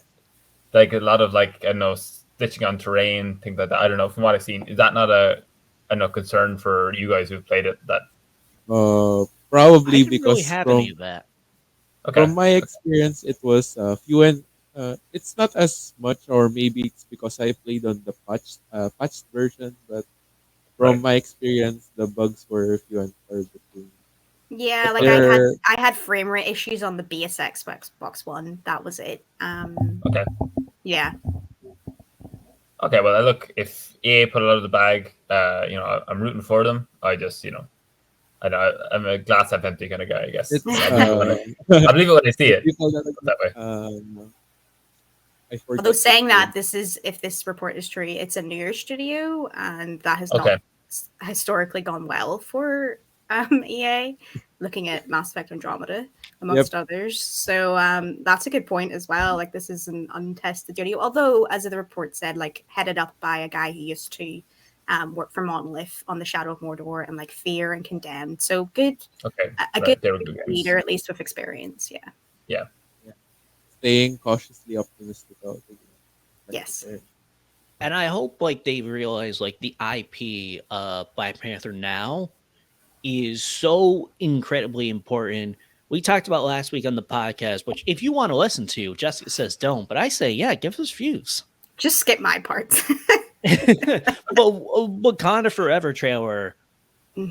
like a lot of like I don't know stitching on terrain, things like that. I don't know. From what I've seen, is that not a concern for you guys who've played it? That I Probably didn't because really have any of that. okay? from my experience, it was few and it's not as much, or maybe it's because I played on the patched version. But from Right. my experience, the bugs were few and far between. Yeah, But like they're I had frame rate issues on the base Xbox One. That was it. Okay. Yeah. Okay, well, look, if EA put it out of the bag, I'm rooting for them. I just, I'm a glass half empty kind of guy, I guess. it's I believe it when I see what it. do you call that Put it that way. again? I forgot. Although saying the that, term. if this report is true, it's a newer studio, and that has Okay. not historically gone well for EA. Looking at Mass Effect Andromeda, amongst others, so that's a good point as well. Like, this is an untested studio, although, as the report said, like headed up by a guy who used to work for Monolith on the Shadow of Mordor and like Fear and Condemned. So good, Okay. a good They were good games. leader, at least with experience. Yeah. Yeah. Staying cautiously optimistic about the game. Yes. And I hope like they realize like the IP of Black Panther now is so incredibly important. We talked about last week on the podcast, which if you want to listen to, Jessica says don't, but I say, yeah, give us views. Just skip my parts. But Wakanda Forever trailer,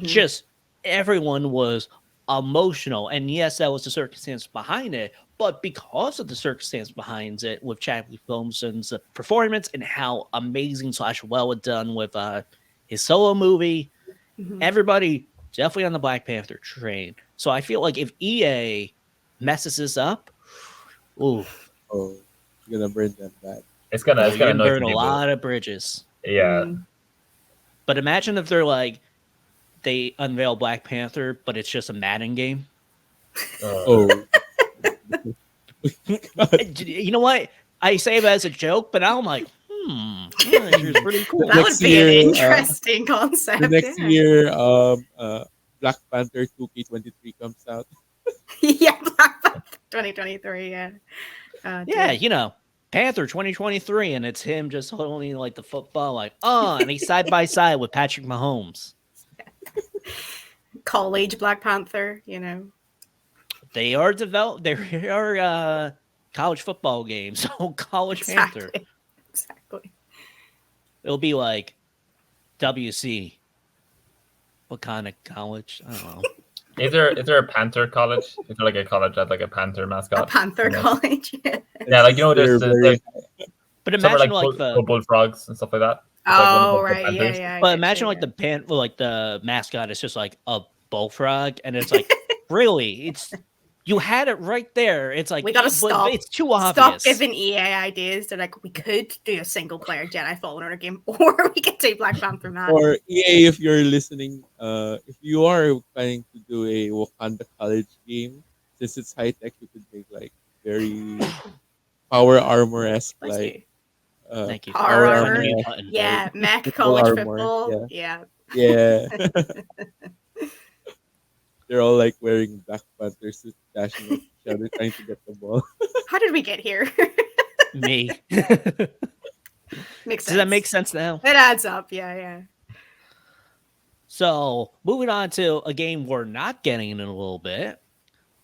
just everyone was emotional. And yes, that was the circumstance behind it. But because of the circumstance behind it, with Chadwick Boseman's performance and how amazing / well done with his solo movie, everybody definitely on the Black Panther train. So I feel like if EA messes this up, you're gonna burn them bad. It's gonna annoy burn a people. lot of bridges. Yeah. But imagine if they're like, they unveil Black Panther, but it's just a Madden game. You know what? I say it as a joke, but now I'm like, it's pretty cool. That would be an interesting concept. The next year, Black Panther 2K23 comes out. Yeah, Black Panther 2023. Yeah. Yeah, Panther 2023, and it's him just holding like the football, like, and he's side by side with Patrick Mahomes. College Black Panther, They are They are college football games, so college Panther. Exactly. It'll be like WC. What kind of college? I don't know. Is there a Panther college? Is there like a college that like a Panther mascot? A Panther college. Yeah, like there's but imagine like the bullfrogs and stuff like that. Oh, right, yeah. But imagine like the mascot is just like a bullfrog, and it's like, really, you had it right there. It's like, we gotta stop. It's too obvious. Stop giving EA ideas. They're like, we could do a single player Jedi Fallen Order game, or we could do Black Panther Man. Or EA, if you're listening, if you are planning to do a Wakanda college game, since it's high tech, you could make like very power armor-esque, like. Thank you. Power armor. Button. Yeah, mech college armor, football. Yeah. They're all like wearing Black Panther suits, dashing at each other, trying to get the ball. How did we get here? Me. Makes sense. Does that make sense now? It adds up. Yeah. So, moving on to a game we're not getting in a little bit.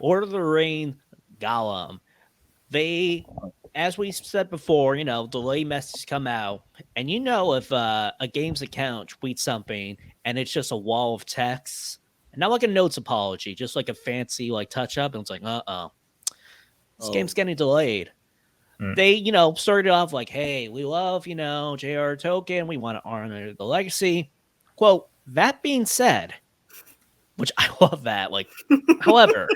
Lord of the Rings Gollum. They, as we said before, delay messages come out. And if a game's account tweets something and it's just a wall of text, and not like a notes apology, just like a fancy like touch up, and it's like, this game's getting delayed. They, started off like, hey, we love, J.R. Tolkien. We want to honor the legacy. Quote, that being said, which I love that. Like, however,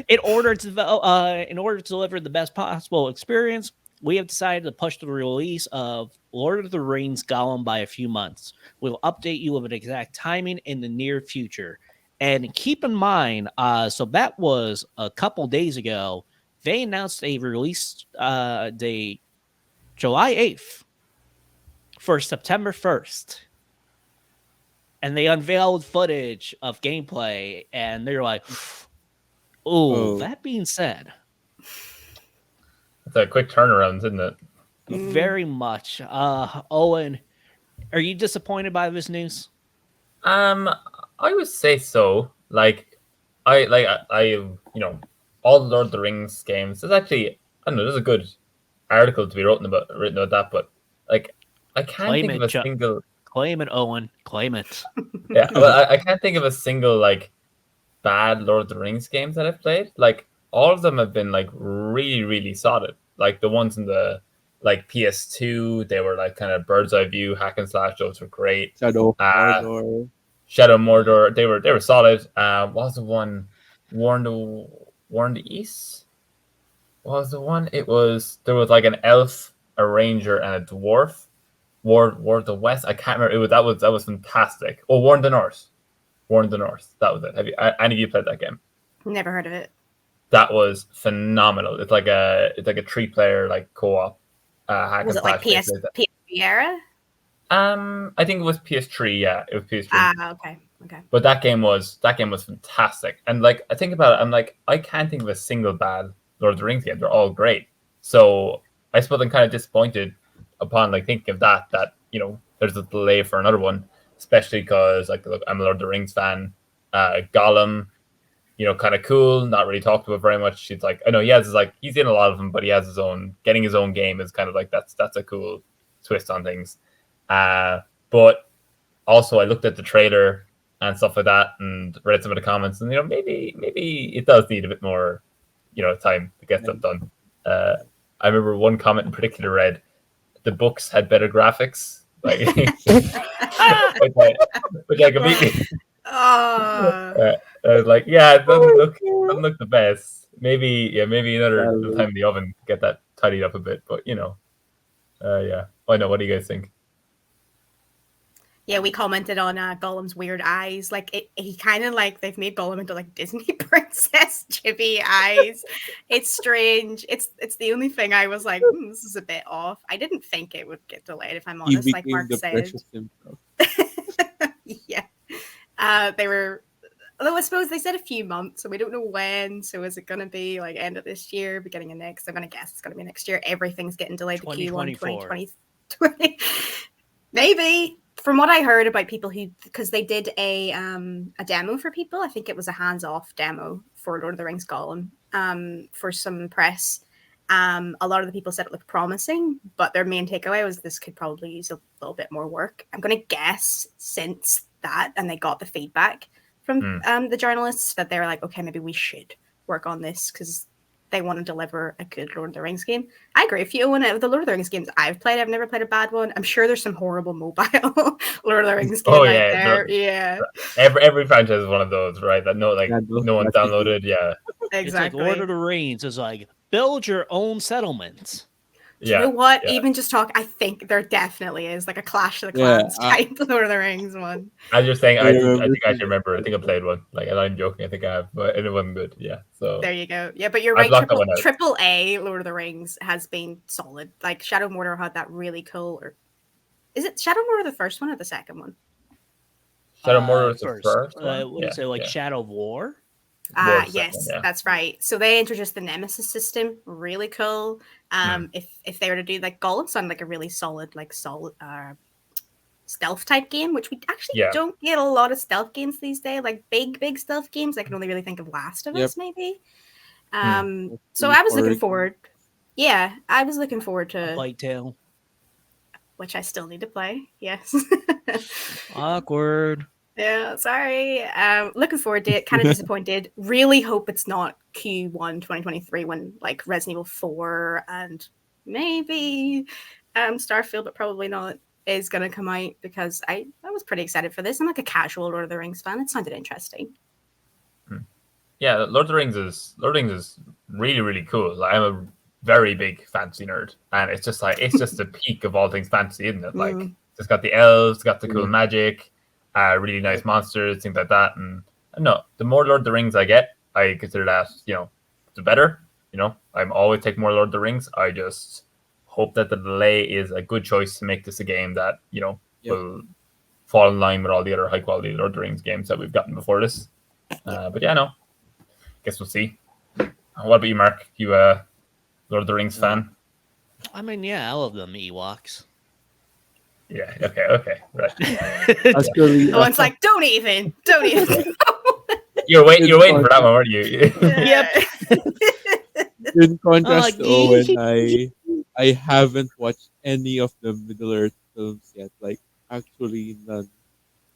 in order to deliver the best possible experience, we have decided to push the release of Lord of the Rings Gollum by a few months. We'll update you with an exact timing in the near future. And keep in mind, so that was a couple days ago. They announced a release date July 8th for September 1st. And they unveiled footage of gameplay, and they're like, that being said. It's a quick turnaround, isn't it? Very much. Owen, are you disappointed by this news? I would say so. Like, I all the Lord of the Rings games. There's actually, I don't know, there's a good article to be written about that, but like, I can't think of a single. Claim it, Owen. Claim it. Yeah, well, I can't think of a single like bad Lord of the Rings games that I've played. Like all of them have been like really, really solid. Like the ones in the like PS2, they were like kind of bird's eye view hack and slash. Those were great. Shadow of Mordor. Shadow Mordor, they were solid. What was the one? War in the East? What was the one? There was like an elf, a ranger, and a dwarf. War of the West. I can't remember. That was fantastic. Oh, War in the North. War in the North. That was it. Have you any of you played that game? Never heard of it. That was phenomenal. It's like a 3-player like co-op. Hack Was and it like slash PS3 era? I think it was PS3. Yeah, it was PS3. Okay. But that game was fantastic. And like I think about it, I'm like I can't think of a single bad Lord of the Rings game. They're all great. So I suppose I'm kind of disappointed upon like thinking of that there's a delay for another one, especially because like look, I'm a Lord of the Rings fan. Gollum, kind of cool, not really talked about very much. It's like I know he's in a lot of them, but he has getting his own game is kind of like that's a cool twist on things. But also I looked at the trailer and stuff like that and read some of the comments, and maybe it does need a bit more time to get stuff done. I remember one comment in particular read, "The books had better graphics," like which I completely. I was like, yeah, it doesn't look the best. Maybe another time in the oven to get that tidied up a bit. But yeah. I know. What do you guys think? Yeah, we commented on Gollum's weird eyes. Like he kind of like they've made Gollum into like Disney princess chibi eyes. It's strange. It's the only thing I was like, this is a bit off. I didn't think it would get delayed, if I'm honest. Like Mark said. Yeah. They were. Although I suppose they said a few months, so we don't know when. So is it going to be like end of this year, beginning of next? I'm going to guess it's going to be next year. Everything's getting delayed to Q1 2020. Maybe. From what I heard about people because they did a demo for people. I think it was a hands-off demo for Lord of the Rings Gollum for some press. A lot of the people said it looked promising, but their main takeaway was this could probably use a little bit more work. I'm going to guess since that, and they got the feedback from the journalists that they were like, okay, maybe we should work on this because they want to deliver a good Lord of the Rings game. I agree with you. One of the Lord of the Rings games I've never played a bad one. I'm sure there's some horrible mobile Lord of the Rings game out there. Yeah. Every franchise is one of those, right? That no one's downloaded. Yeah. Exactly. It's like Lord of the Rings is like build your own settlements. Do you know what? Yeah. Even just talk, I think there definitely is like a Clash of the Clans type Lord of the Rings one. I was just saying, I think I should remember. I think I played one. Like, and I'm joking. I think I have, but it wasn't good. Yeah. So there you go. Yeah, but you're right. Triple A Lord of the Rings has been solid. Like Shadow of Mordor had that really cool. Or is it Shadow of Mordor the first one or the second one? Shadow of Mordor is the first. What do you say? Like Shadow of War? Yes, that's right. So they introduced the Nemesis system, really cool. If they were to do like Gollum sounded like a really solid stealth type game, which we actually don't get a lot of stealth games these days, like big stealth games. I can only really think of Last of Us, maybe. So I was looking forward. Yeah, I was looking forward to Plague Tale, which I still need to play. Yes. Awkward. Yeah, sorry. Looking forward to it. Kind of disappointed. Really hope it's not Q1 2023 when like Resident Evil 4 and maybe Starfield, but probably not, is going to come out because I was pretty excited for this. I'm like a casual Lord of the Rings fan. It sounded interesting. Yeah, Lord of the Rings is really, really cool. Like, I'm a very big fantasy nerd, and it's just the peak of all things fantasy, isn't it? Like it's got the elves, got the cool magic. Really nice monsters, things like that. And no, the more Lord of the Rings I get, I consider that, the better. I'm always taking more Lord of the Rings. I just hope that the delay is a good choice to make this a game that, will fall in line with all the other high quality Lord of the Rings games that we've gotten before this. But yeah, no, guess we'll see. What about you, Mark? You Lord of the Rings fan? I mean, yeah, I love them Ewoks. Yeah. Okay. Right. One's like, don't even. You're waiting for that one, weren't you? Yep. In contrast, to Owen, I haven't watched any of the Middle Earth films yet. Like, actually, none.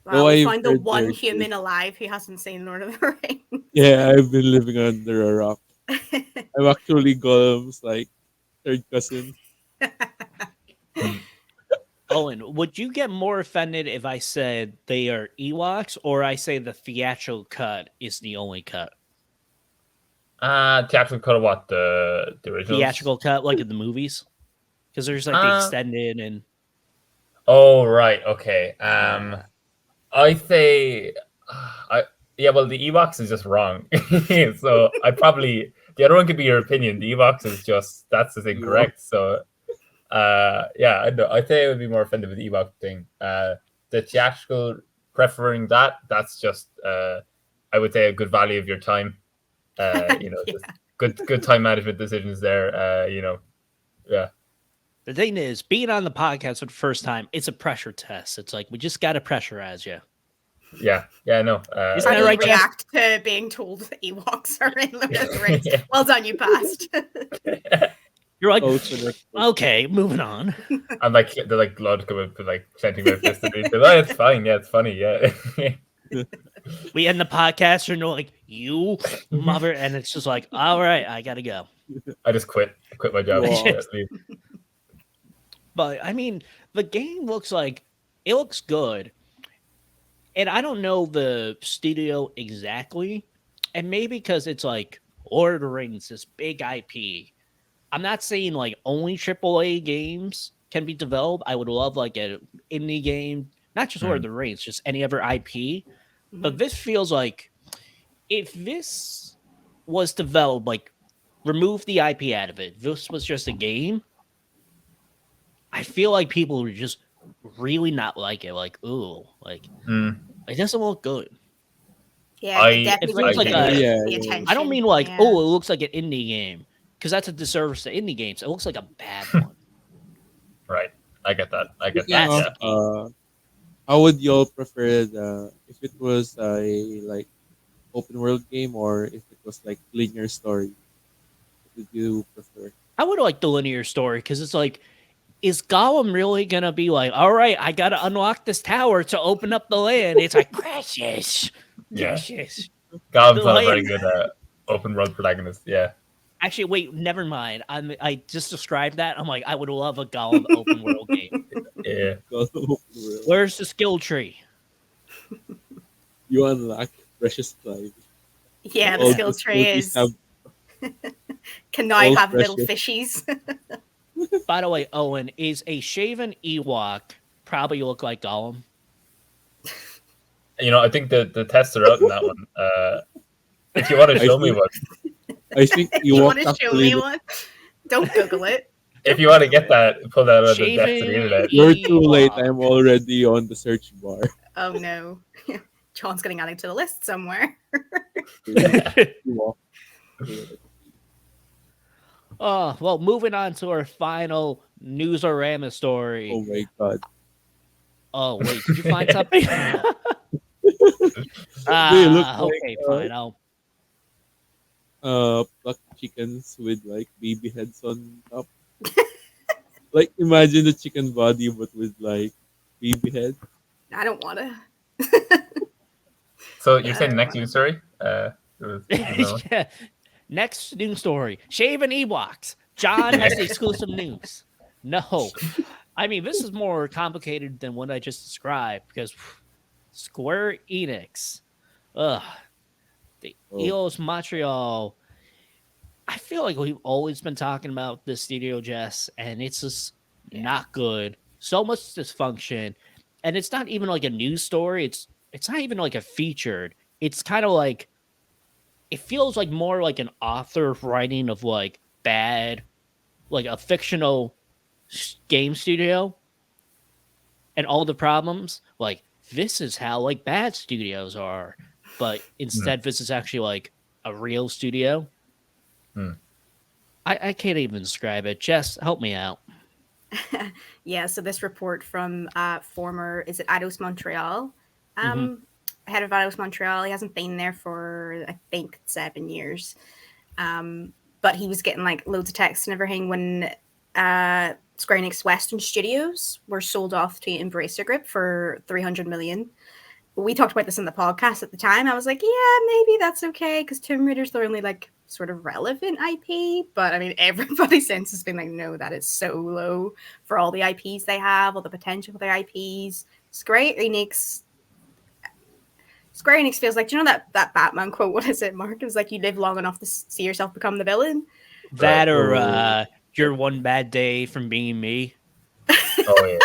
Well, Oh, we I've found the heard one they're human good. alive who hasn't seen Lord of the Rings. Yeah, I've been living under a rock. I'm actually Gollum's like third cousin. Hmm. Owen, would you get more offended if I said they are Ewoks, or I say the theatrical cut is the only cut? Theatrical cut of what, the originals? Theatrical cut, like in the movies, because there's like the extended and. Oh right, okay. Yeah. I say, well, the Ewoks is just wrong. So I probably the other one could be your opinion. The Ewoks is just that's incorrect. So, yeah, I know. I say I would be more offended with the Ewok thing. The theatrical preferring that's just I would say a good value of your time. Just good time management decisions there. Yeah. The thing is, being on the podcast for the first time, it's a pressure test. It's like we just got to pressurize you. Yeah, no. Isn't How that do you right, Jess? react to being told that Ewoks are in Lord of the Rings? Well done, you passed. You're like, Oh, so that's- okay, moving on. I'm like they're like blood coming up, like clenching my fist at me. Oh, it's fine. Yeah, it's funny. Yeah. We end the podcast, and you're like, you mother, and it's just like, all right, I gotta go. I just quit my job. Wow. Yeah, leave. But I mean, the game looks good. And I don't know the studio exactly. And maybe because it's like Lord of the Rings, this big IP. I'm not saying like only AAA games can be developed. I would love like an indie game, not just Lord of the Rings, just any other IP. But this feels like if this was developed, like remove the IP out of it, this was just a game, I feel like people would just really not like it. Like, ooh, like it doesn't look good. Yeah, it definitely looks like the attention. I don't mean like, oh, it looks like an indie game, because that's a disservice to indie games. It looks like a bad one. Right. I get that. That's how would y'all prefer if it was a like open world game or if it was like linear story? What would you prefer? I would like the linear story, because it's like, is Gollum really gonna be like, all right, I gotta unlock this tower to open up the land? It's like, precious. Yeah. Precious. Gollum's not a very good open world protagonist. Yeah. Actually, wait, never mind. I just described that. I'm like, I would love a Gollum open world game. Yeah. Where's the skill tree? You unlock Precious Clyde. Yeah, the All skill the tree skills is have- can now all have little precious. fishies. By the way, Owen, is a shaven Ewok probably look like Gollum? I think the tests are out in that one. If you want to show me one, I think You want Ewok to show actually me one? Don't Google it. if you want to get that, pull that out of the depths of the Shaven internet. You're too late. Ewok. I'm already on the search bar. Oh no. John's getting added to the list somewhere. Ewok. Oh, well, moving on to our final News-O-Rama story. Oh my god. Oh, wait, did you find something? They look like, Okay, fine. plucked chickens with like baby heads on top. Like imagine the chicken body but with like baby head. I don't want to. So you're saying next news story? Yeah. Next news story. Shaven Ewoks. John has the exclusive news. No. I mean, this is more complicated than what I just described, because Square Enix, the Eidos Montreal. I feel like we've always been talking about this studio, Jess, and it's just not good. So much dysfunction, and it's not even like a news story. It's not even like a featured. It's kind of like, it feels like more like an author writing of like bad, like a fictional game studio, and all the problems. Like, this is how like bad studios are, but instead this is actually like a real studio. I can't even describe it. Jess, help me out. Yeah, so this report from former, is it Eidos Montreal? Head of Eidos Montreal. He hasn't been there for, I think, 7 years. But he was getting like loads of texts and everything when Square Enix Western Studios were sold off to Embracer Group for $300 million. we talked about this in the podcast at the time. I was like, yeah, maybe that's okay because Tomb Raider's the only like sort of relevant IP. But I mean, everybody since has been like, no, that is so low for all the IPs they have, all the potential for their IPs. Square Enix feels like, do you know that Batman quote? What is it, Mark? It was like, you live long enough to see yourself become the villain. That or you're one bad day from being me. Oh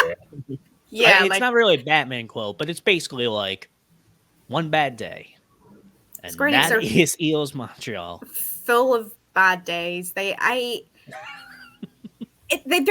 yeah. Yeah, It's like, not really a Batman quote, but it's basically like one bad day. And Square Enix that are is Eidos Montreal. full of bad days. They're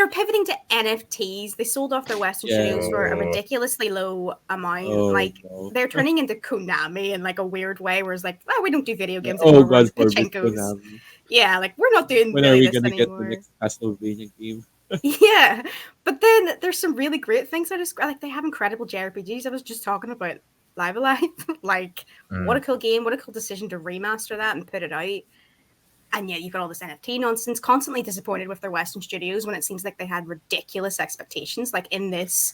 pivoting to NFTs. They sold off their Western studios for a ridiculously low amount. They're turning into Konami in like a weird way, where it's like, oh, we don't do video games anymore. Oh God, we're Konami. Yeah, like we're not doing. When really are we this gonna anymore. get the next Castlevania game? Yeah, but then there's some really great things. Like they have incredible JRPGs. I was just talking about Live Alive. Like, what a cool game! What a cool decision to remaster that and put it out. And yet you've got all this NFT nonsense. Constantly disappointed with their Western studios when it seems like they had ridiculous expectations. Like in this,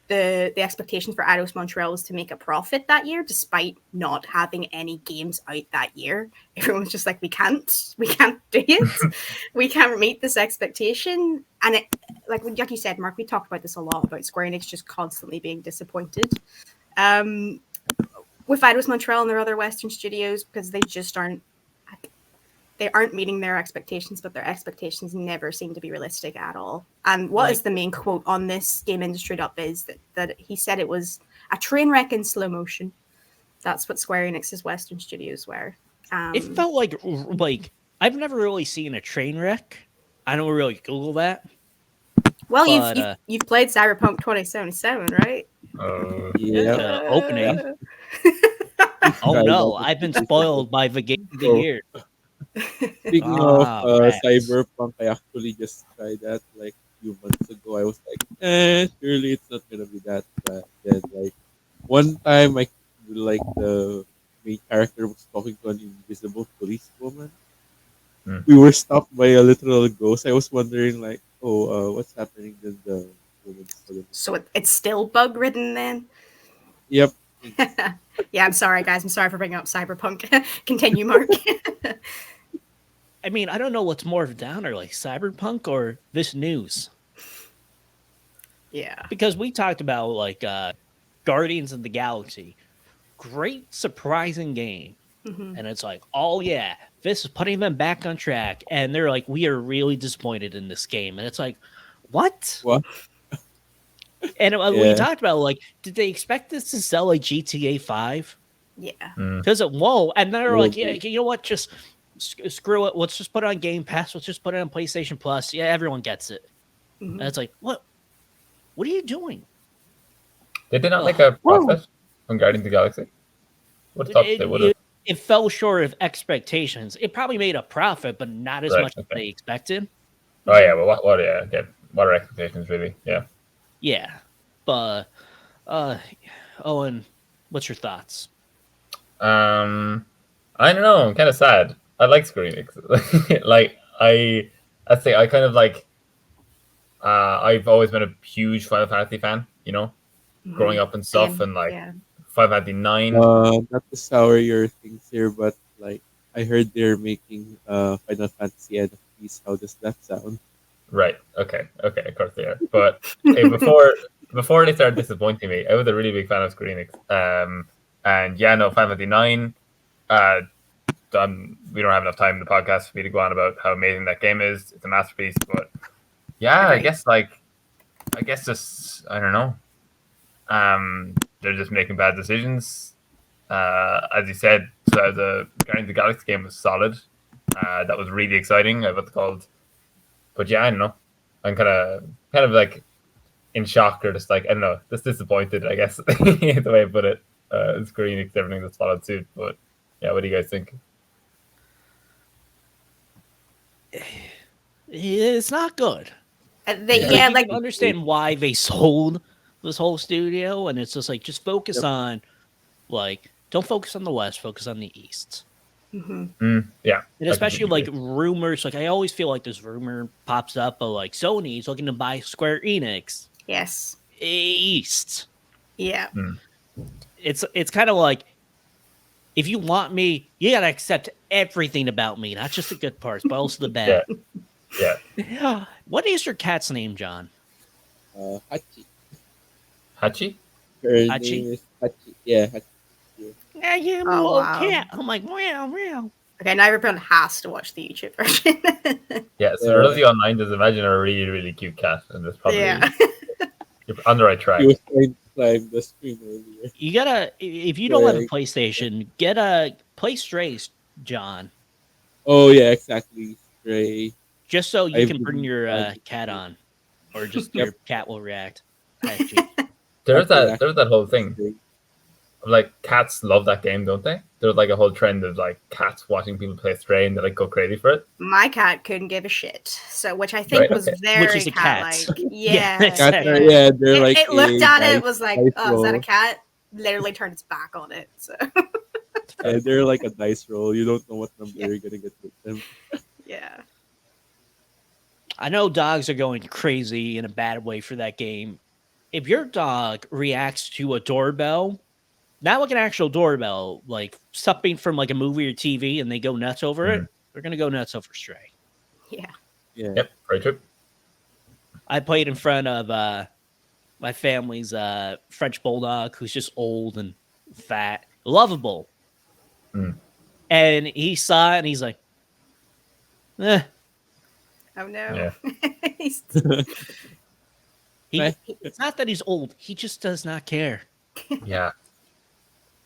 the expectation for Eidos Montreal was to make a profit that year, despite not having any games out that year. Everyone's just like, we can't do it. We can't meet this expectation. And it, like you said, Mark, we talked about this a lot about Square Enix just constantly being disappointed with Eidos Montreal and their other Western studios, because they just aren't meeting their expectations, but their expectations never seem to be realistic at all. And what is the main quote on this Game Industry Up is that he said it was a train wreck in slow motion. That's what Square Enix's Western studios were. It felt like I've never really seen a train wreck. I don't really Google that. Well, you've played Cyberpunk 2077, right? Yeah. Opening. Oh no, I've been spoiled by the game of the year. Speaking of Cyberpunk, I actually just tried that like a few months ago. I was like, surely it's not gonna be that bad. Then like one time, the main character was talking to an invisible police woman. We were stopped by a literal ghost. I was wondering like, what's happening? Then the woman. So it's still bug ridden then. Yep. Yeah, I'm sorry, guys. I'm sorry for bringing up Cyberpunk. Continue, Mark. I mean, I don't know what's more of a downer, like Cyberpunk or this news. Yeah. Because we talked about like Guardians of the Galaxy. Great, surprising game. And it's like, oh yeah, this is putting them back on track. And they're like, we are really disappointed in this game. And it's like, what? What? And we talked about, like, did they expect this to sell like GTA 5? Yeah. Because it won't. And they're like, yeah, you know what? Just screw it. Let's just put it on Game Pass. Let's just put it on PlayStation Plus. Yeah, everyone gets it. And it's like, what? What are you doing? They did not make a profit on Guardians of the Galaxy. Would have thought they would have. It fell short of expectations. It probably made a profit, but not as much as they expected. Oh yeah, well, what are expectations really? Yeah. Yeah, but Owen, what's your thoughts? I don't know. I'm kind of sad. I like Square Enix. Like I say, I kind of like. I've always been a huge Final Fantasy fan. You know, growing up and stuff, and like Final Fantasy 9. Not to sour your things here, but like I heard they're making Final Fantasy NFTs. How does that sound? Right. Okay. Of course they are. But hey, before they started disappointing me, I was a really big fan of Square Enix. And yeah, no, Final Fantasy 9. We don't have enough time in the podcast for me to go on about how amazing that game is. It's a masterpiece. But yeah, I guess just I don't know. They're just making bad decisions. As you said, so the Guardians of the Galaxy game was solid. That was really exciting. What's it called? But yeah, I don't know. I'm kind of like in shock, or just like, I don't know, just disappointed, I guess, the way I put it. Square Enix, everything that's followed suit. But yeah, what do you guys think? It's not good. Yeah, like understand why they sold this whole studio, and it's just like, just focus on, like, don't focus on the West, focus on the East. Yeah, and especially like rumors. Like, I always feel like this rumor pops up, but like Sony's looking to buy Square Enix. Yes. East. Yeah. it's kind of like, if you want me, you gotta accept everything about me, not just the good parts, but also the bad. Yeah. What is your cat's name, John? Hachi. Hachi? Her Hachi? name is Hachi. Yeah, Hachi. Yeah, you Oh, little wow. cat. I'm like, meow. Okay, now everyone has to watch the YouTube version. Yeah, so for those of you online, just imagine a really, really cute cat, and it's probably Yeah. you're on the right track. He was trying to climb the stream earlier. You gotta, if you don't have a Right. PlayStation, play Strays, John, Oh yeah, exactly. Stray. just so you I've can bring been your trying to cat do it. on, or just Yep. your cat will react. Actually, There's That's that whole thing. Stray. Like cats love that game, don't they? There's like a whole trend of like cats watching people play Stray and they like go crazy for it. My cat couldn't give a shit. So, which I think Right, was okay. very Which is a cat. cat-like. Yeah, Yeah. Cats exactly. are, yeah, they're It, like it looked a at it, dice- was like, dice oh, is that a roll. cat? Literally turned its back on it. So, Yeah, they're like a dice roll. You don't know what number Yeah. you're gonna get with them. yeah. I know dogs are going crazy in a bad way for that game. If your dog reacts to a doorbell, not like an actual doorbell, like something from like a movie or TV, and they go nuts over it, they're gonna go nuts over Stray. Yeah. Yeah. Yep, very true. I played in front of my family's French bulldog, who's just old and fat, lovable. And he saw it and he's like, eh. Oh no. He's- It's not that he's old, he just does not care. Yeah.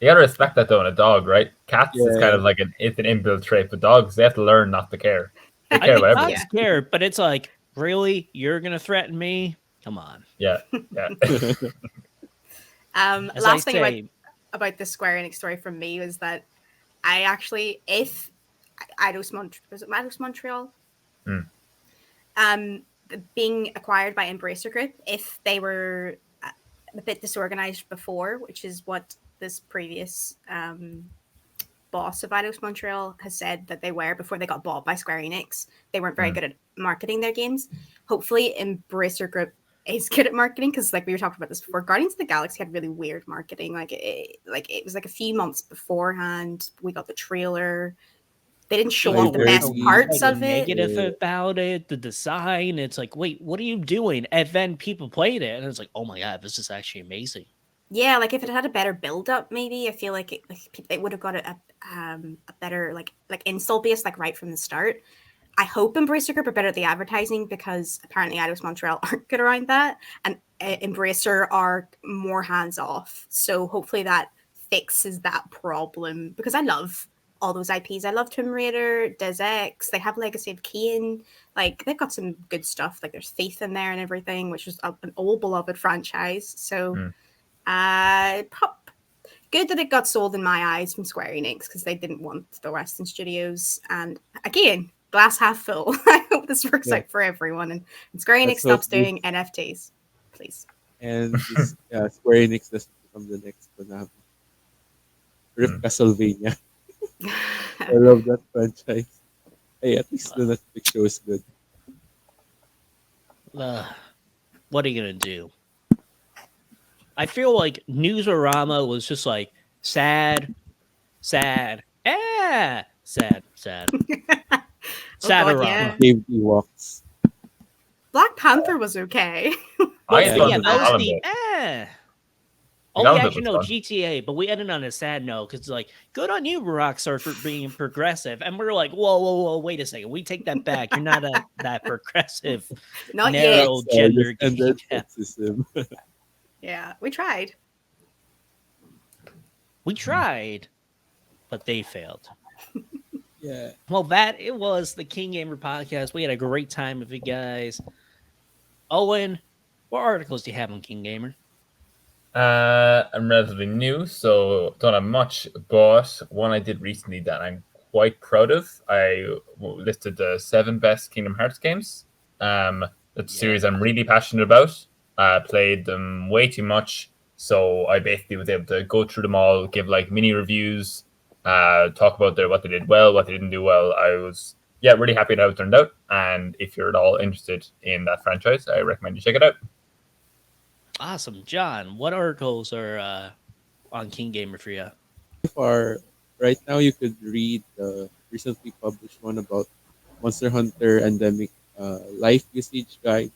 You gotta respect that though in a dog, right? Cats is Yeah. kind of like it's an inbuilt trait, but dogs, they have to learn not to care. They I care think about dogs everything. care, but it's like, really? You're gonna threaten me? Come on. Yeah. As last I thing say, about the Square Enix story from me was that I actually, if Eidos Montreal, being acquired by Embracer Group, if they were a bit disorganized before, which is what this previous boss of Eidos Montreal has said that they were before they got bought by Square Enix, they weren't very good at marketing their games. Hopefully, Embracer Group is good at marketing, because like we were talking about this before, Guardians of the Galaxy had really weird marketing. It was like a few months beforehand we got the trailer. They didn't show off the very best parts like, of it. negative Yeah. about it, the design. It's like, wait, what are you doing? And then people played it, and it's like, oh my god, this is actually amazing. Yeah, like if it had a better build up, maybe I feel like it would have got a better like install base like right from the start. I hope Embracer Group are better at the advertising, because apparently Eidos Montreal aren't good around that, and Embracer are more hands off. So hopefully that fixes that problem, because I love all those IPs. I love Tomb Raider, Deus Ex. They have Legacy of Kain. Like they've got some good stuff. Like there's Faith in there and everything, which is an old beloved franchise. So. Good that it got sold in my eyes from Square Enix, because they didn't want the Western studios. And again, glass half full. I hope this works out for everyone, and Square Enix Let's stops hope this- doing NFTs, please. And this, Square Enix doesn't become the next Konami. Rip Castlevania. I love that franchise. Hey, at least the Netflix show is good. What are you gonna do? I feel like News-O-Rama was just like sad, sad, sad, sad. Sad-O-Rama. yeah. Game Ewoks. Black Panther was okay. I Yeah, enjoyed the that was Gollum the bit. Oh, Gollum we bit actually was know fun. GTA, but we ended on a sad note, because like, good on you, Rockstar, for being progressive. And we're like, whoa, wait a second, we take that back. You're not that progressive, Not narrow yet. gender. And game. then sexism. Yeah, we tried. We tried, but they failed. Yeah. Well, it was the KeenGamer Podcast. We had a great time with you guys. Owen, what articles do you have on KeenGamer? I'm relatively new, so don't have much, but one I did recently that I'm quite proud of. I listed the 7 best Kingdom Hearts games. That's a series I'm really passionate about. Played them way too much, so I basically was able to go through them all, give like mini reviews, talk about what they did well, what they didn't do well. I was really happy with how it turned out, and if you're at all interested in that franchise, I recommend you check it out. Awesome. John, what articles are on KeenGamer for you? For right now, you could read the recently published one about Monster Hunter Endemic life usage guide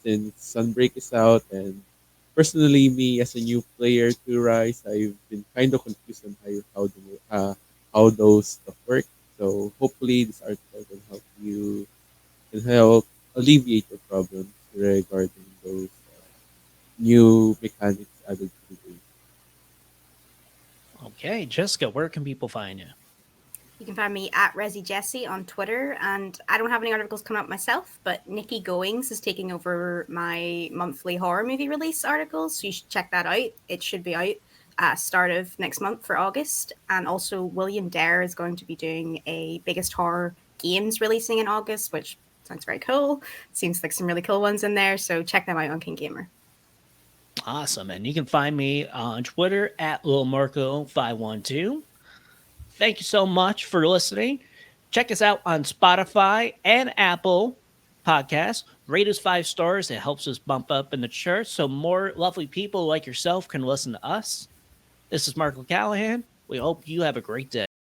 since Sunbreak is out. And personally, me as a new player to Rise, I've been kind of confused on how those stuff work. So hopefully, this article can help alleviate your problems regarding those new mechanics added to the game. Okay, Jessica, where can people find you? You can find me at Resi Jessie on Twitter, and I don't have any articles coming out myself, but Nikki Goings is taking over my monthly horror movie release articles, so you should check that out. It should be out start of next month for August, and also William Dare is going to be doing a biggest horror games releasing in August, which sounds very cool. Seems like some really cool ones in there, so check them out on KeenGamer. Awesome. And you can find me on Twitter at LilMarco512. Thank you so much for listening. Check us out on Spotify and Apple Podcasts. Rate us 5 stars. It helps us bump up in the charts so more lovely people like yourself can listen to us. This is Mark Callahan. We hope you have a great day.